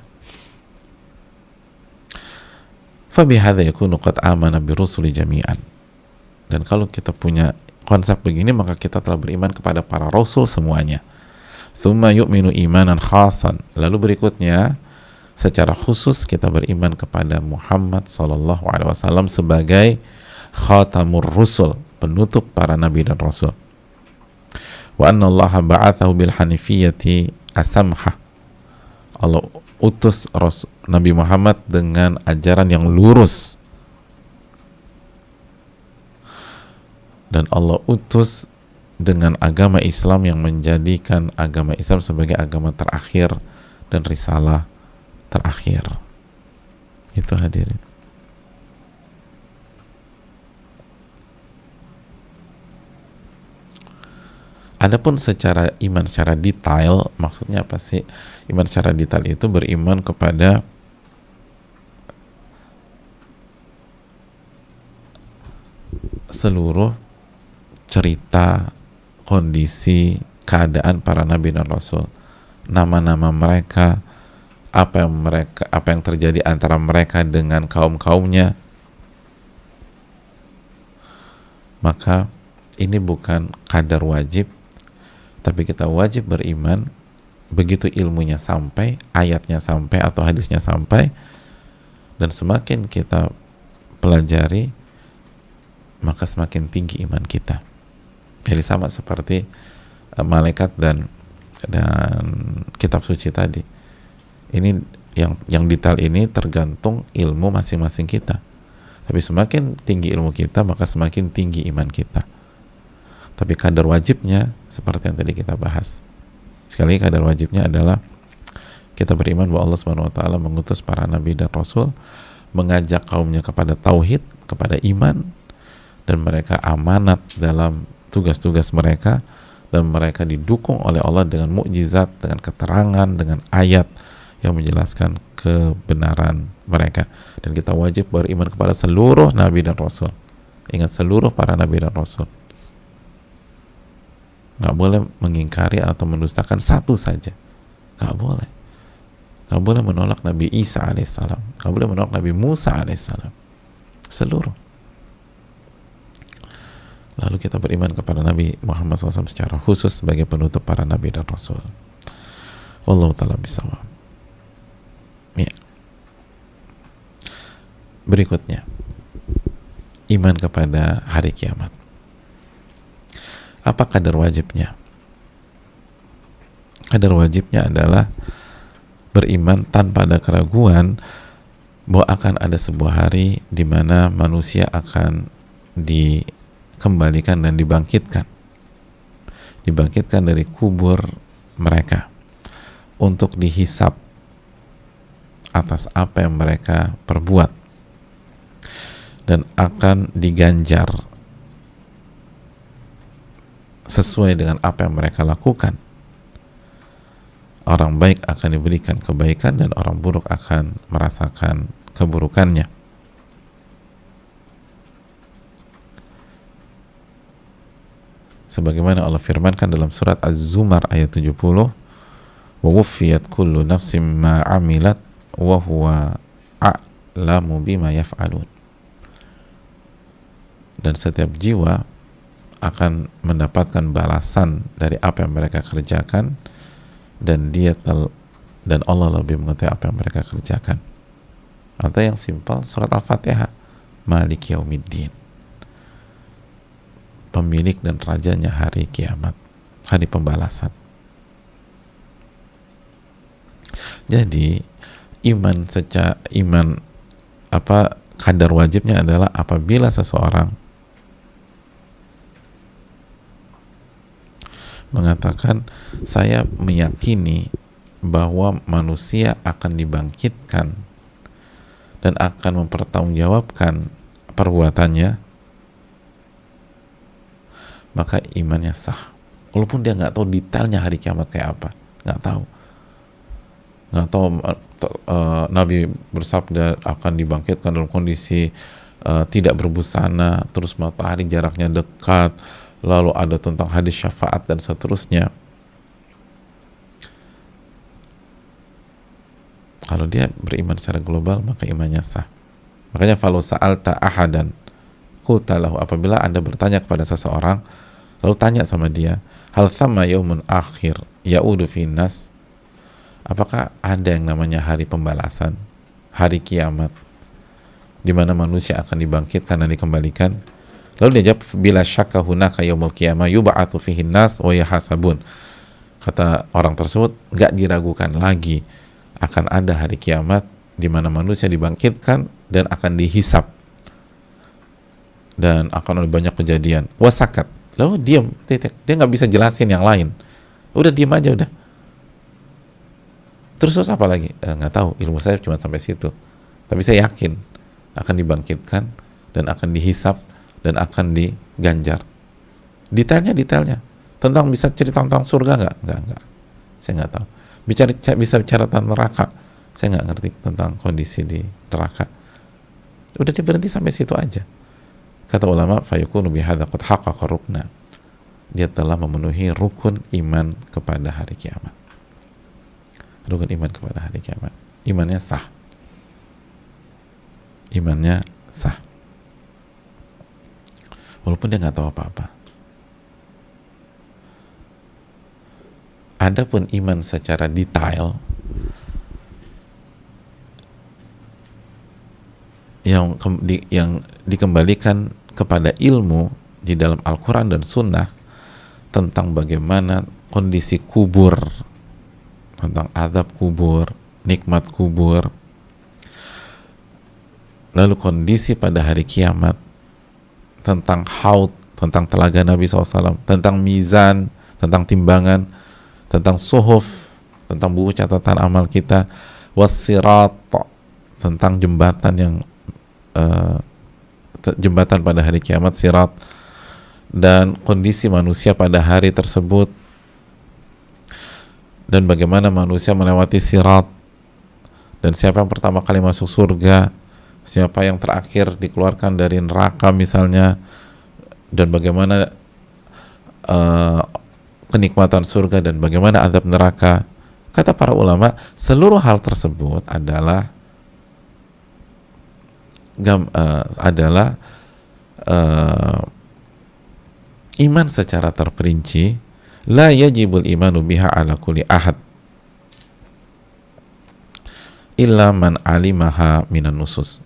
Fabihadza yakunu qad amana birusuli jami'an. Dan kalau kita punya konsep begini, maka kita telah beriman kepada para rasul semuanya. Tsumma yu'minu imanan khasan. Lalu berikutnya, secara khusus kita beriman kepada Muhammad sallallahu alaihi wasallam sebagai khatamur rusul, penutup para nabi dan rasul. Wa anna Allah ba'athahu bil hanifiyyati asamha. Allah utus Nabi Muhammad dengan ajaran yang lurus, dan Allah utus dengan agama Islam yang menjadikan agama Islam sebagai agama terakhir dan risalah terakhir. Itu hadirin. Adapun secara iman secara detail, maksudnya apa sih? Iman secara detail itu beriman kepada seluruh cerita, kondisi keadaan para nabi dan rasul, nama-nama mereka, apa yang terjadi antara mereka dengan kaum-kaumnya. Maka ini bukan kadar wajib, tapi kita wajib beriman begitu ilmunya sampai, ayatnya sampai atau hadisnya sampai, dan semakin kita pelajari maka semakin tinggi iman kita. Jadi sama seperti malaikat dan kitab suci tadi. Ini yang detail ini tergantung ilmu masing-masing kita. Tapi semakin tinggi ilmu kita, maka semakin tinggi iman kita. Tapi kadar wajibnya seperti yang tadi kita bahas. Sekali lagi, kadar wajibnya adalah kita beriman bahwa Allah Subhanahu wa taala mengutus para nabi dan rasul mengajak kaumnya kepada tauhid, kepada iman, dan mereka amanat dalam tugas-tugas mereka, dan mereka didukung oleh Allah dengan mukjizat, dengan keterangan, dengan ayat yang menjelaskan kebenaran mereka. Dan kita wajib beriman kepada seluruh nabi dan rasul. Ingat, seluruh para nabi dan rasul. Nggak boleh mengingkari atau mendustakan satu saja. Nggak boleh. Nggak boleh menolak Nabi Isa alaihissalam. Nggak boleh menolak Nabi Musa alaihissalam. Seluruh. Lalu kita beriman kepada Nabi Muhammad SAW secara khusus sebagai penutup para nabi dan rasul. Wallahu ta'ala bisawab. Ya. Berikutnya, iman kepada hari kiamat. Apa kadar wajibnya? Kadar wajibnya adalah beriman tanpa ada keraguan bahwa akan ada sebuah hari di mana manusia akan dikembalikan dan dibangkitkan dari kubur mereka untuk dihisap atas apa yang mereka perbuat, dan akan diganjar sesuai dengan apa yang mereka lakukan. Orang baik akan diberikan kebaikan dan orang buruk akan merasakan keburukannya. Sebagaimana Allah firmankan dalam surat Az-Zumar ayat 70, wa wuffiyat kullu nafsim ma amilat wa huwa a'lamu bima yaf'alun. Dan setiap jiwa akan mendapatkan balasan dari apa yang mereka kerjakan, dan dan Allah lebih mengetahui apa yang mereka kerjakan. Atau yang simpel, surat Al-Fatihah, Maliki Yaumiddin, pemilik dan rajanya hari kiamat, hari pembalasan. Jadi kadar wajibnya adalah apabila seseorang mengatakan, saya meyakini bahwa manusia akan dibangkitkan dan akan mempertanggungjawabkan perbuatannya, maka imannya sah. Walaupun dia nggak tahu detailnya hari kiamat kayak apa, nggak tahu. Nabi bersabda akan dibangkitkan dalam kondisi tidak berbusana, terus matahari jaraknya dekat, lalu ada tentang hadis syafaat dan seterusnya. Kalau dia beriman secara global, maka imannya sah. Makanya falau sa'alta ahadan qulta lahu, apabila Anda bertanya kepada seseorang lalu tanya sama dia, hal thamma yaumun akhir ya'udu fi nas, apakah ada yang namanya hari pembalasan, hari kiamat di mana manusia akan dibangkitkan dan dikembalikan? Lalu dia jawab, bila syakka hunaka yaumul qiyamah yub'atsu fihin nas wa yahasabun. Kata orang tersebut, enggak diragukan lagi akan ada hari kiamat di mana manusia dibangkitkan dan akan dihisap, dan akan ada banyak kejadian. Wasakat, lalu diam, titik. Dia nggak bisa jelasin yang lain. Udah diam aja udah. Terus apa lagi? Nggak tahu. Ilmu saya cuma sampai situ. Tapi saya yakin akan dibangkitkan dan akan dihisap dan akan diganjar. Detailnya. Tentang bisa cerita tentang surga nggak. Saya nggak tahu. Bisa bicara tentang neraka. Saya nggak ngerti tentang kondisi di neraka. Udah berhenti sampai situ aja. Kata ulama, fayakunu bihadza qad haqqaqa rukna. dia telah memenuhi rukun iman kepada hari kiamat. Rukun iman kepada hari kiamat. Imannya sah. Imannya sah. Walaupun dia nggak tahu apa-apa. Adapun iman secara detail yang dikembalikan kepada ilmu di dalam Al-Quran dan Sunnah tentang bagaimana kondisi kubur, tentang azab kubur, nikmat kubur, lalu kondisi pada hari kiamat, tentang haud, tentang telaga Nabi SAW, tentang mizan, tentang timbangan, tentang suhuf, tentang buku catatan amal kita, wassirat, tentang jembatan yang jembatan pada hari kiamat, sirat, dan kondisi manusia pada hari tersebut, dan bagaimana manusia melewati sirat, dan siapa yang pertama kali masuk surga, siapa yang terakhir dikeluarkan dari neraka misalnya, dan bagaimana kenikmatan surga dan bagaimana azab neraka. Kata para ulama, seluruh hal tersebut adalah iman secara terperinci. La yajibul imanu biha ala kulli ahad illa man alimaha minan nusus.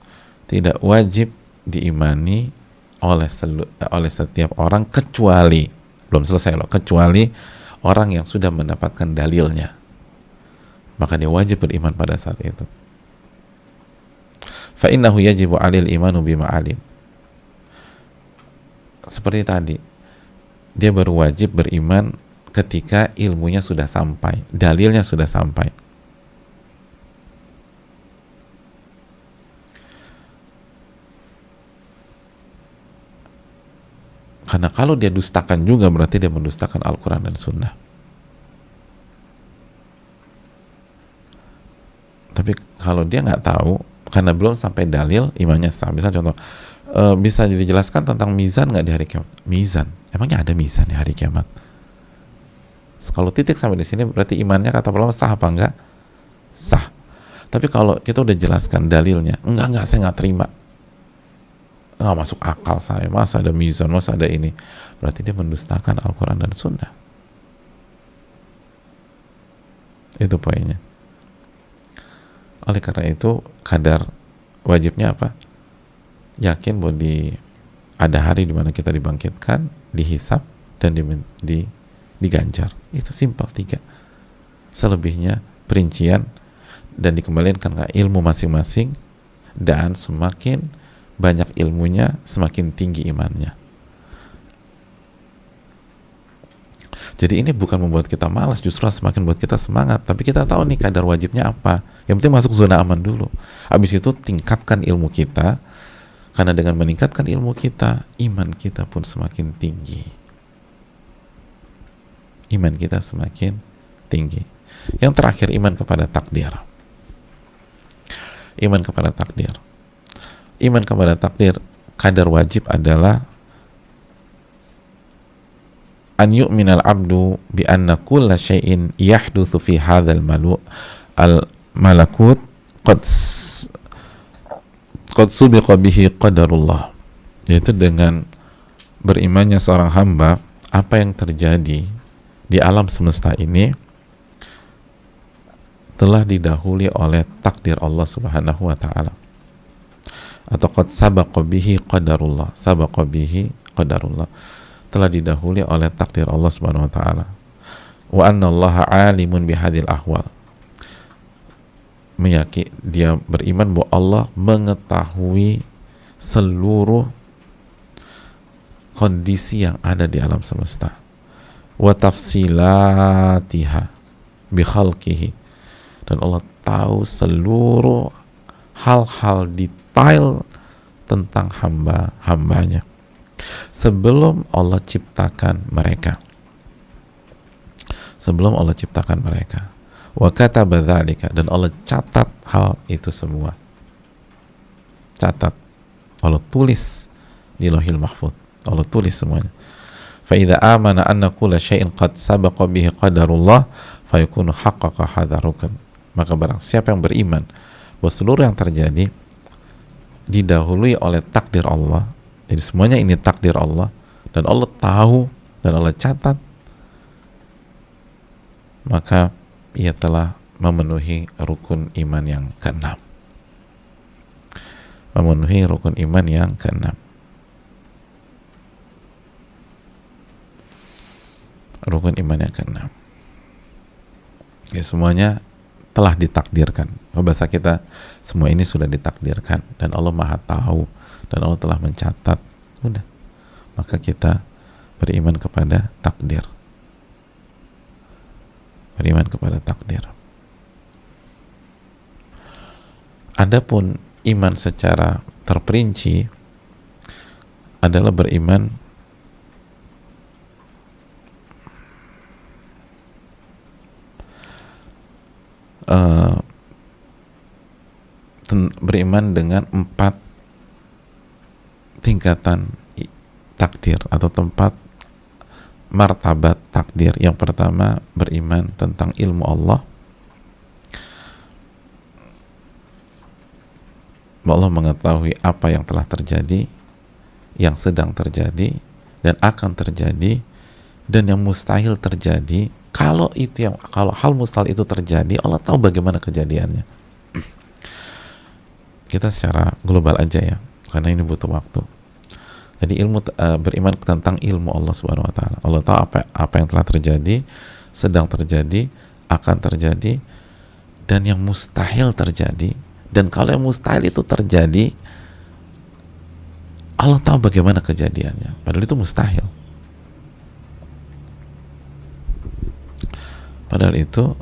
Tidak wajib diimani oleh setiap orang kecuali, belum selesai loh, kecuali orang yang sudah mendapatkan dalilnya, maka dia wajib beriman pada saat itu. Fa innahu yajibu 'alil imanu bima alim. Seperti tadi, dia baru wajib beriman ketika ilmunya sudah sampai, dalilnya sudah sampai. Karena kalau dia dustakan juga berarti dia mendustakan Al-Quran dan Sunnah. Tapi kalau dia nggak tahu, karena belum sampai dalil, imannya sah. Misal contoh, bisa dijelaskan tentang mizan nggak di hari kiamat? Mizan, emangnya ada mizan di hari kiamat? Kalau titik sampai di sini berarti imannya, kata ulama, sah apa enggak? Sah. Tapi kalau kita udah jelaskan dalilnya, enggak, saya nggak terima, nggak masuk akal saya, masa ada mizan, masa ada ini, berarti dia mendustakan Al-Quran dan Sunnah. Itu poinnya. Oleh karena itu, kadar wajibnya apa? Yakin bahwa ada hari di mana kita dibangkitkan, dihisap, dan diganjar. Itu simpel, 3. Selebihnya perincian dan dikembalikan ke ilmu masing-masing, dan semakin banyak ilmunya, semakin tinggi imannya. Jadi ini bukan membuat kita malas, justru semakin membuat kita semangat. Tapi kita tahu nih kadar wajibnya apa. Yang penting masuk zona aman dulu. Habis itu tingkatkan ilmu kita, karena dengan meningkatkan ilmu kita, iman kita pun semakin tinggi. Iman kita semakin tinggi. Yang terakhir, iman kepada takdir. Iman kepada takdir. Iman kepada takdir, kadar wajib adalah an yu'minal abdu bi anna kulla syai'in yahdutsu fi hadzal malakut qad subiqa bihi qadarullah. Yaitu dengan berimannya seorang hamba, apa yang terjadi di alam semesta ini telah didahului oleh takdir Allah Subhanahu wa taala. Atau qad sabaqa bihi qadarullah. Sabaqa bihi qadarullah, telah didahului oleh takdir Allah Subhanahu wa taala. Wa anna Allaha 'alimun bihadil ahwal. Dia beriman bahwa Allah mengetahui seluruh kondisi yang ada di alam semesta. Wa tafsilatiha bi khalqihi. Dan Allah tahu seluruh hal-hal detail tentang hamba-hambanya sebelum Allah ciptakan mereka. Sebelum Allah ciptakan mereka. Wa kataba dzalika, dan Allah catat hal itu semua. Catat. Allah tulis di Lauhil Mahfuz. Allah tulis semuanya. فإذا آمن أن كل شيء قد سبق به قدر الله فيكون حقق هذا الركن. Maka barang siapa yang beriman bahwa seluruh yang terjadi didahului oleh takdir Allah, jadi semuanya ini takdir Allah dan Allah tahu dan Allah catat, maka ia telah memenuhi rukun iman yang keenam. Memenuhi rukun iman yang keenam. Rukun iman yang keenam. Ya, semuanya telah ditakdirkan. Bahasa kita, semua ini sudah ditakdirkan dan Allah Maha tahu dan Allah telah mencatat. Udah. Maka kita beriman kepada takdir. Beriman kepada takdir. Adapun iman secara terperinci adalah beriman beriman dengan 4 tingkatan takdir atau tempat martabat takdir. Yang pertama, beriman tentang ilmu Allah. Allah mengetahui apa yang telah terjadi, yang sedang terjadi, dan akan terjadi, dan yang mustahil terjadi. Kalau hal mustahil itu terjadi, Allah tahu bagaimana kejadiannya. Kita secara global aja ya, karena ini butuh waktu. Jadi beriman tentang ilmu Allah Subhanahu Wa Taala. Allah tahu apa yang telah terjadi, sedang terjadi, akan terjadi, dan yang mustahil terjadi. Dan kalau yang mustahil itu terjadi, Allah tahu bagaimana kejadiannya. Padahal itu mustahil. Padahal itu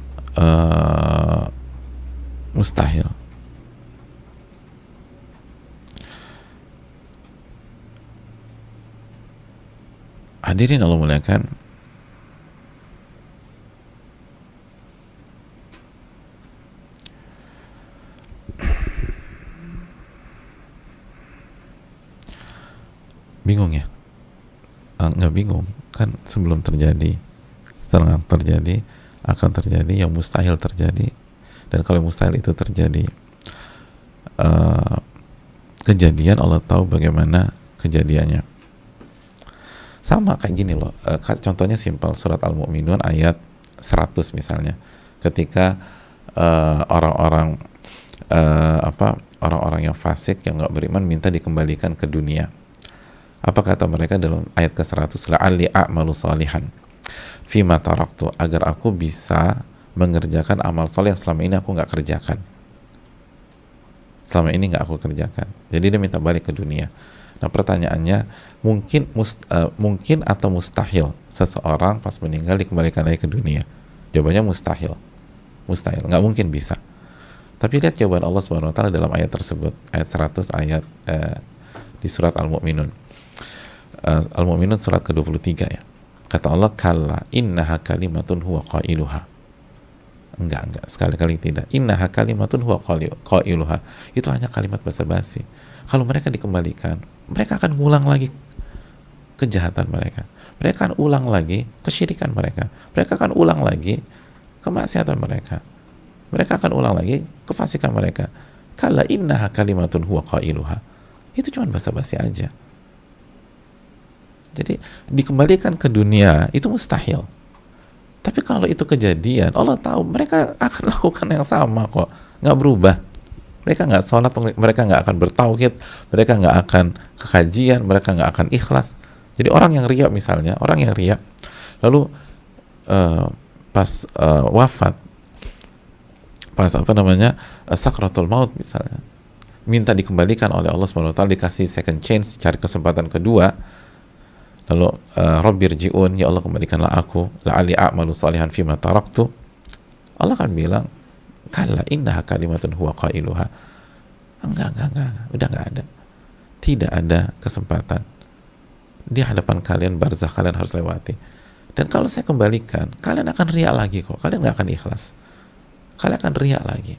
mustahil. Hadirin Allah muliakan, bingung ya? Nggak bingung kan, sebelum terjadi, setelah terjadi, akan terjadi, yang mustahil terjadi. Dan kalau mustahil itu terjadi kejadian, Allah tahu bagaimana kejadiannya. Sama kayak gini loh, contohnya simpel, surat Al-Mu'minun ayat 100 misalnya, ketika orang-orang yang fasik, yang nggak beriman, minta dikembalikan ke dunia. Apa kata mereka dalam ayat ke-100? La'alli a'malu salihan fima taraktu, agar aku bisa mengerjakan amal soleh yang selama ini aku nggak kerjakan. Selama ini nggak aku kerjakan. Jadi dia minta balik ke dunia. Nah pertanyaannya, mungkin atau mustahil seseorang pas meninggal dikembalikan lagi ke dunia? Jawabannya mustahil. Mustahil, nggak mungkin bisa. Tapi lihat jawaban Allah Subhanahu Wa Taala dalam ayat tersebut, ayat 100, ayat di surat Al-Mu'minun. Al-Mu'minun surat ke-23 ya. Kata Allah, kalla innaha kalimatun huwa qailuha. Enggak, sekali-kali tidak. Innaha kalimatun huwa qailuha. Itu hanya kalimat basa-basi. Kalau mereka dikembalikan, mereka akan ngulang lagi kejahatan mereka. Mereka akan ulang lagi kesyirikan mereka. Mereka akan ulang lagi kemaksiatan mereka. Mereka akan ulang lagi kefasikan mereka. Kalla innaha kalimatun huwa qailuha. Itu cuma basa-basi aja. Jadi dikembalikan ke dunia itu mustahil. Tapi kalau itu kejadian, Allah tahu mereka akan lakukan yang sama kok, nggak berubah. Mereka nggak sholat, mereka nggak akan bertauhid, mereka nggak akan ke kajian, mereka nggak akan ikhlas. Jadi orang yang riya misalnya, orang yang riya, lalu pas wafat, pas sakratul maut misalnya, minta dikembalikan oleh Allah SWT, dikasih second chance, cari kesempatan kedua, lalu Rabbirji'un, ya Allah kembalikanlah aku, la'ali a'malu salihan fima taraktu. Allah akan bilang, kalla innaha kalimatun huwa qailuha. Enggak, udah enggak ada. Tidak ada kesempatan. Di hadapan kalian, barzah kalian harus lewati. Dan kalau saya kembalikan, kalian akan riak lagi kok. Kalian enggak akan ikhlas. Kalian akan riak lagi.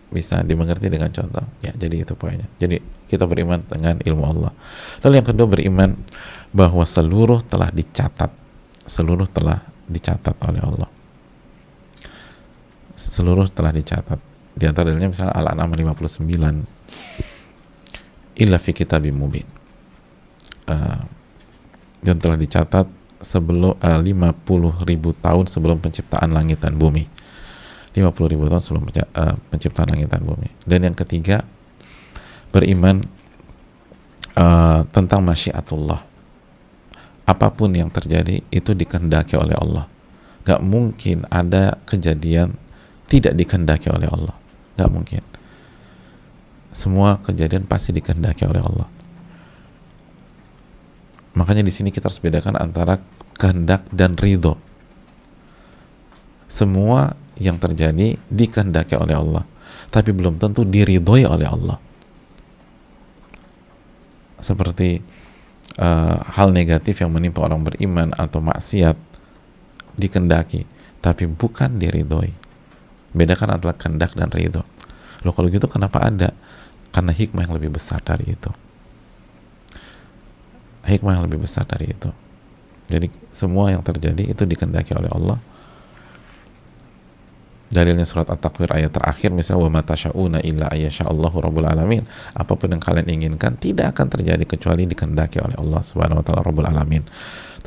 bisa dimengerti dengan contoh. Ya, jadi itu poinnya. Jadi kita beriman dengan ilmu Allah. Lalu yang kedua, beriman bahwa seluruh telah dicatat. Seluruh telah dicatat oleh Allah. Seluruh telah dicatat. Di antara dalilnya misalnya Al-An'am 59, illa fi kitabim mubin. Dan telah dicatat sebelum 50.000 tahun sebelum penciptaan langit dan bumi. 50.000 tahun sebelum penciptaan langit dan bumi. Dan yang ketiga, beriman tentang masyiatullah. Apapun yang terjadi itu dikehendaki oleh Allah. Gak mungkin ada kejadian tidak dikehendaki oleh Allah. Gak mungkin. Semua kejadian pasti dikehendaki oleh Allah. Makanya di sini kita harus bedakan antara kehendak dan ridho. Semua yang terjadi dikehendaki oleh Allah, tapi belum tentu diridhoi oleh Allah. Seperti hal negatif yang menimpa orang beriman atau maksiat dikehendaki, tapi bukan diridhoi. Bedakan antara kehendak dan ridho. Loh, kalau gitu kenapa ada? Karena hikmah yang lebih besar dari itu. Hikmah yang lebih besar dari itu. Jadi semua yang terjadi itu dikehendaki oleh Allah. Dalilnya surat At-Takwir ayat terakhir misalnya, wa ma tasyauna illa ayyasha'allahu rabbul alamin. Apapun yang kalian inginkan tidak akan terjadi kecuali dikehendaki oleh Allah Subhanahu wa taala rabbul alamin.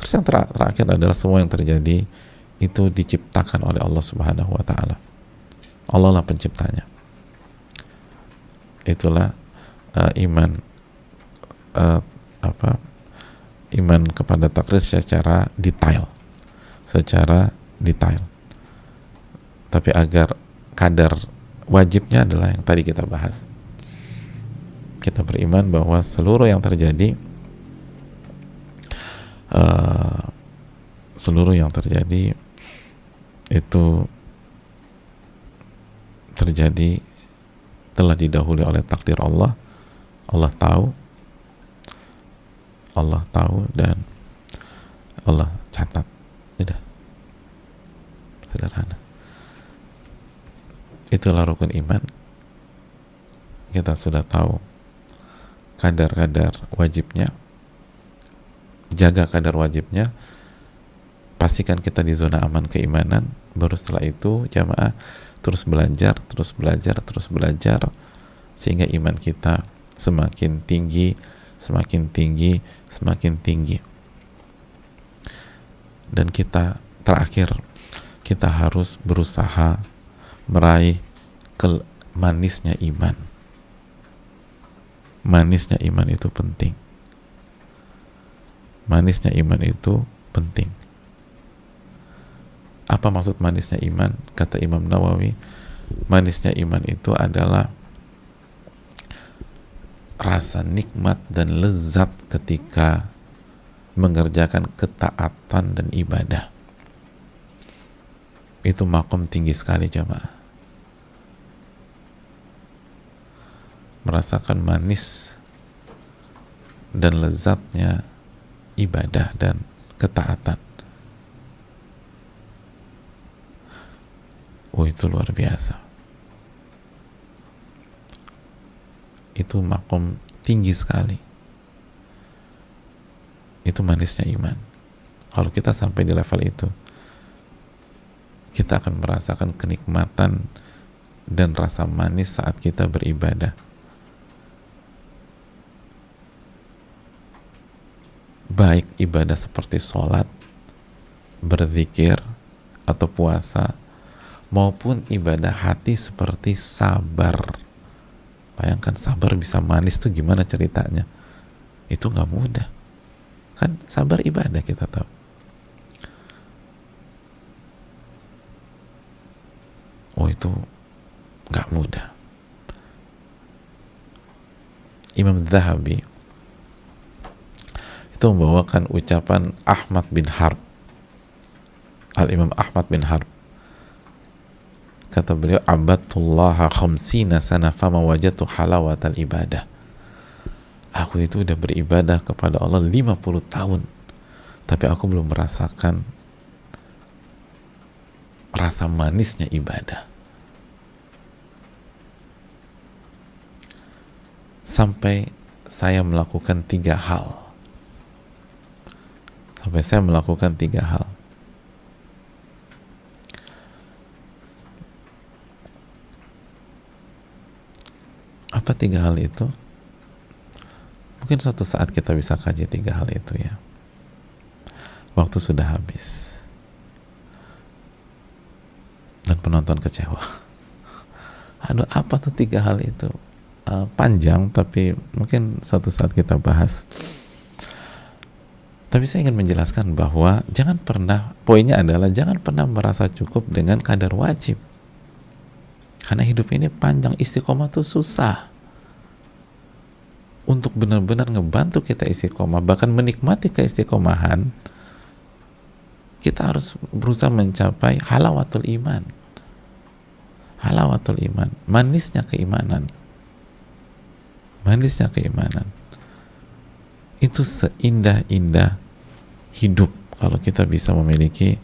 Terus yang terakhir adalah semua yang terjadi itu diciptakan oleh Allah Subhanahu wa taala. Allah lah penciptanya. Itulah iman iman kepada takdir secara detail. Tapi agar kadar wajibnya adalah yang tadi kita bahas. Kita beriman bahwa seluruh yang terjadi itu terjadi telah didahului oleh takdir Allah. Allah tahu dan Allah catat. Udah, sederhana. Itulah rukun iman. Kita sudah tahu kadar-kadar wajibnya, jaga kadar wajibnya, pastikan kita di zona aman keimanan. Baru setelah itu jamaah terus belajar sehingga iman kita semakin tinggi. Dan kita harus berusaha meraih manisnya iman. Manisnya iman itu penting. Apa maksud manisnya iman? Kata Imam Nawawi, manisnya iman itu adalah rasa nikmat dan lezat ketika mengerjakan ketaatan dan ibadah. Itu makom tinggi sekali jamaah. Merasakan manis dan lezatnya ibadah dan ketaatan. Oh, itu luar biasa. Itu makom tinggi sekali. Itu manisnya iman. Kalau kita sampai di level itu, kita akan merasakan kenikmatan dan rasa manis saat kita beribadah. Baik ibadah seperti sholat, berzikir, atau puasa, maupun ibadah hati seperti sabar. Bayangkan sabar bisa manis tuh gimana ceritanya? Itu nggak mudah. Kan sabar ibadah kita tahu. Oh, itu nggak mudah. Imam Zahabi itu membawakan ucapan Ahmad bin Harb, Al-Imam Ahmad bin Harb. Kata beliau, abadtullaha khamsina sana fama wajatu halawatal ibadah. Aku itu udah beribadah kepada Allah 50 tahun, tapi aku belum merasakan rasa manisnya ibadah. sampai saya melakukan 3 hal. Sampai saya melakukan 3 hal. Apa 3 hal itu? Mungkin suatu saat kita bisa kaji 3 hal itu ya. Waktu sudah habis. Dan penonton kecewa. Aduh, apa tuh 3 hal itu? Panjang, tapi mungkin suatu saat kita bahas. Tapi saya ingin menjelaskan bahwa jangan pernah, poinnya adalah jangan pernah merasa cukup dengan kadar wajib. Karena hidup ini panjang, istiqomah tuh susah. Untuk benar-benar ngebantu kita istiqomah, bahkan menikmati keistiqomahan, kita harus berusaha mencapai halawatul iman. Halawatul iman, manisnya keimanan. Manisnya keimanan. Itu seindah-indah hidup kalau kita bisa memiliki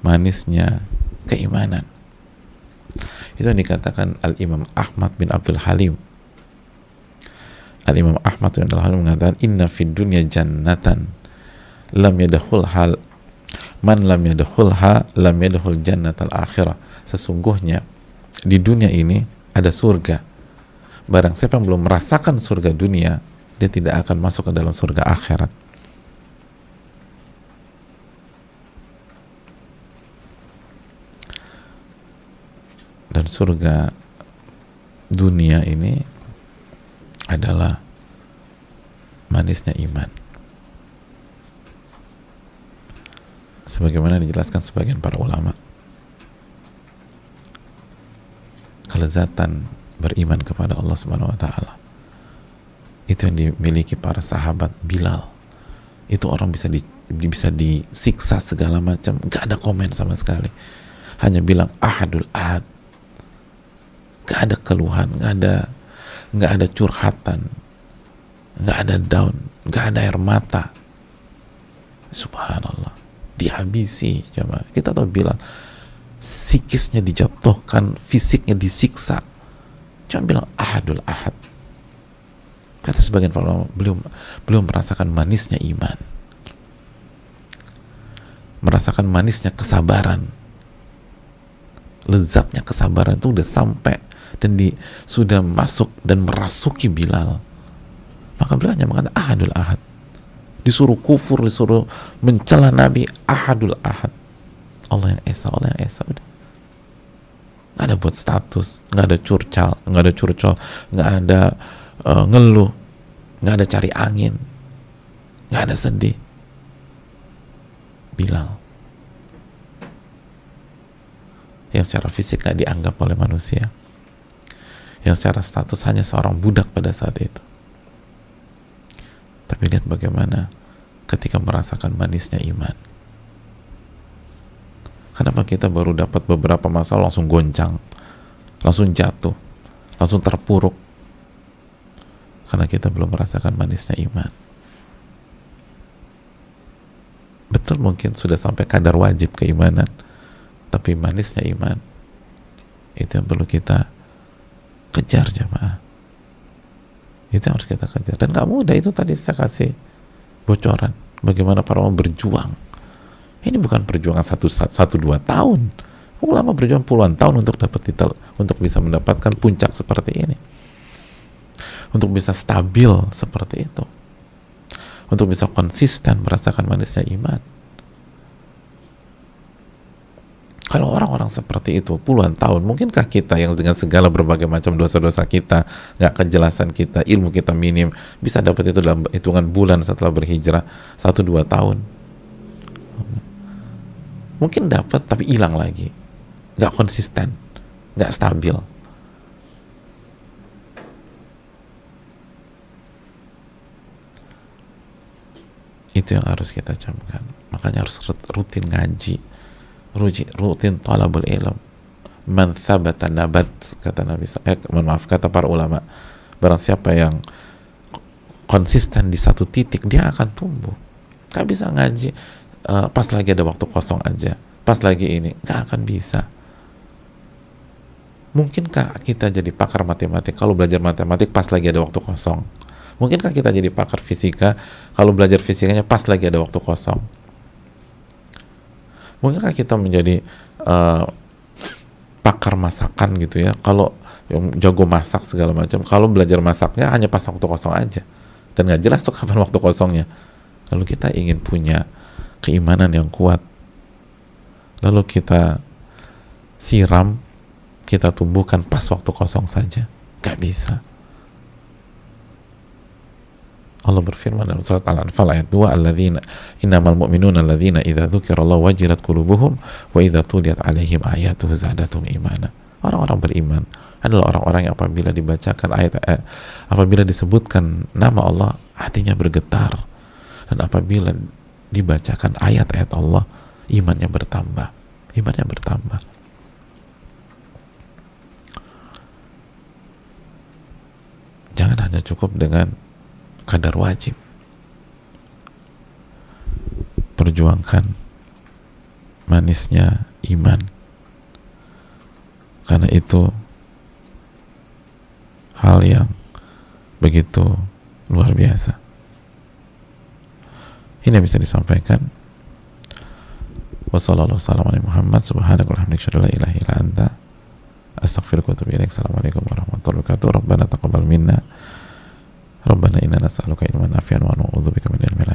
manisnya keimanan. Itu yang dikatakan Al-Imam Ahmad bin Abdul Halim. Al-Imam Ahmad bin Abdul Halim mengatakan, inna fid dunya jannatan lam yadkhulha man lam yadkhulha lam yadkhul jannatal akhirah. Sesungguhnya di dunia ini ada surga. Barang siapa yang belum merasakan surga dunia, dia tidak akan masuk ke dalam surga akhirat. Dan surga dunia ini adalah manisnya iman. Sebagaimana dijelaskan sebagian para ulama, kelezatan beriman kepada Allah Subhanahu wa taala itu yang dimiliki para sahabat. Bilal itu orang bisa disiksa segala macam, gak ada komen sama sekali, hanya bilang ahadul ahad, gak ada keluhan, gak ada curhatan, gak ada down, gak ada air mata. Subhanallah, dihabisi. Coba kita tahu Bilal psikisnya dijatuhkan, fisiknya disiksa, cuma bilang ahadul ahad. Kata sebagian ulama, beliau merasakan manisnya iman, merasakan manisnya kesabaran, lezatnya kesabaran itu udah sampai dan sudah masuk dan merasuki Bilal. Maka beliau hanya mengatakan ahadul ahad. Disuruh kufur, disuruh mencela Nabi, ahadul ahad, Allah yang esa, Allah yang esa. Udah nggak ada buat status, nggak ada curcol, nggak ada ngeluh, nggak ada cari angin, nggak ada sedih. Bilal yang secara fisik nggak dianggap oleh manusia, yang secara status hanya seorang budak pada saat itu. Tapi lihat bagaimana ketika merasakan manisnya iman. Kenapa kita baru dapat beberapa masalah langsung goncang, langsung jatuh, langsung terpuruk? Karena kita belum merasakan manisnya iman. Betul, mungkin sudah sampai kadar wajib keimanan, tapi manisnya iman itu yang perlu kita kejar, jamaah. Itu yang harus kita kejar. Dan gak mudah. Itu tadi saya kasih bocoran bagaimana para ulama berjuang. Ini bukan perjuangan 1-2 tahun. Ulama berjuang puluhan tahun untuk untuk bisa mendapatkan puncak seperti ini, untuk bisa stabil seperti itu, untuk bisa konsisten merasakan manisnya iman. Kalau orang-orang seperti itu puluhan tahun, mungkinkah kita yang dengan segala berbagai macam dosa-dosa kita, nggak kejelasan kita, ilmu kita minim, bisa dapat itu dalam hitungan bulan setelah berhijrah 1-2 tahun? Mungkin dapat, tapi hilang lagi, nggak konsisten, nggak stabil. Itu yang harus kita camkan. Makanya harus rutin ngaji, rutin talabul ilm. Man thabata nabat, kata Nabi, kata para ulama, barang siapa yang konsisten di satu titik, dia akan tumbuh. Gak bisa ngaji pas lagi ada waktu kosong aja, pas lagi ini, gak akan bisa. Mungkinkah kita jadi pakar matematik kalau belajar matematik pas lagi ada waktu kosong? Mungkinkah kita jadi pakar fisika kalau belajar fisikanya pas lagi ada waktu kosong? Mungkinkah kita menjadi pakar masakan gitu ya, kalau yang jago masak segala macam, kalau belajar masaknya hanya pas waktu kosong aja dan nggak jelas tuh kapan waktu kosongnya. Lalu kita ingin punya keimanan yang kuat, lalu kita siram, kita tumbuhkan pas waktu kosong saja, nggak bisa. Allah berfirman dalam surat Al-Anfal ayat 2, alladzina innamal mu'minuna alladzina idza dzukirallahu wajilat qulubuhum wa idza tuliyat alaihim ayatuhu zadatum imana. Orang-orang beriman adalah orang-orang yang apabila dibacakan apabila disebutkan nama Allah, hatinya bergetar, dan apabila dibacakan ayat-ayat Allah, imannya bertambah. Jangan hanya cukup dengan kadar wajib. Perjuangkan manisnya iman, karena itu hal yang begitu luar biasa. Ini yang bisa disampaikan. Wassalamualaikum warahmatullahi wabarakatuh. Subhanakallahumma wa bihamdika, astaghfiruka wa atubu ilaik. Assalamualaikum warahmatullahi wabarakatuh. Rabbana taqabbal minna. Rabbana inna nas'aluka ilman nafi'an wa na'udzubika min ilmin la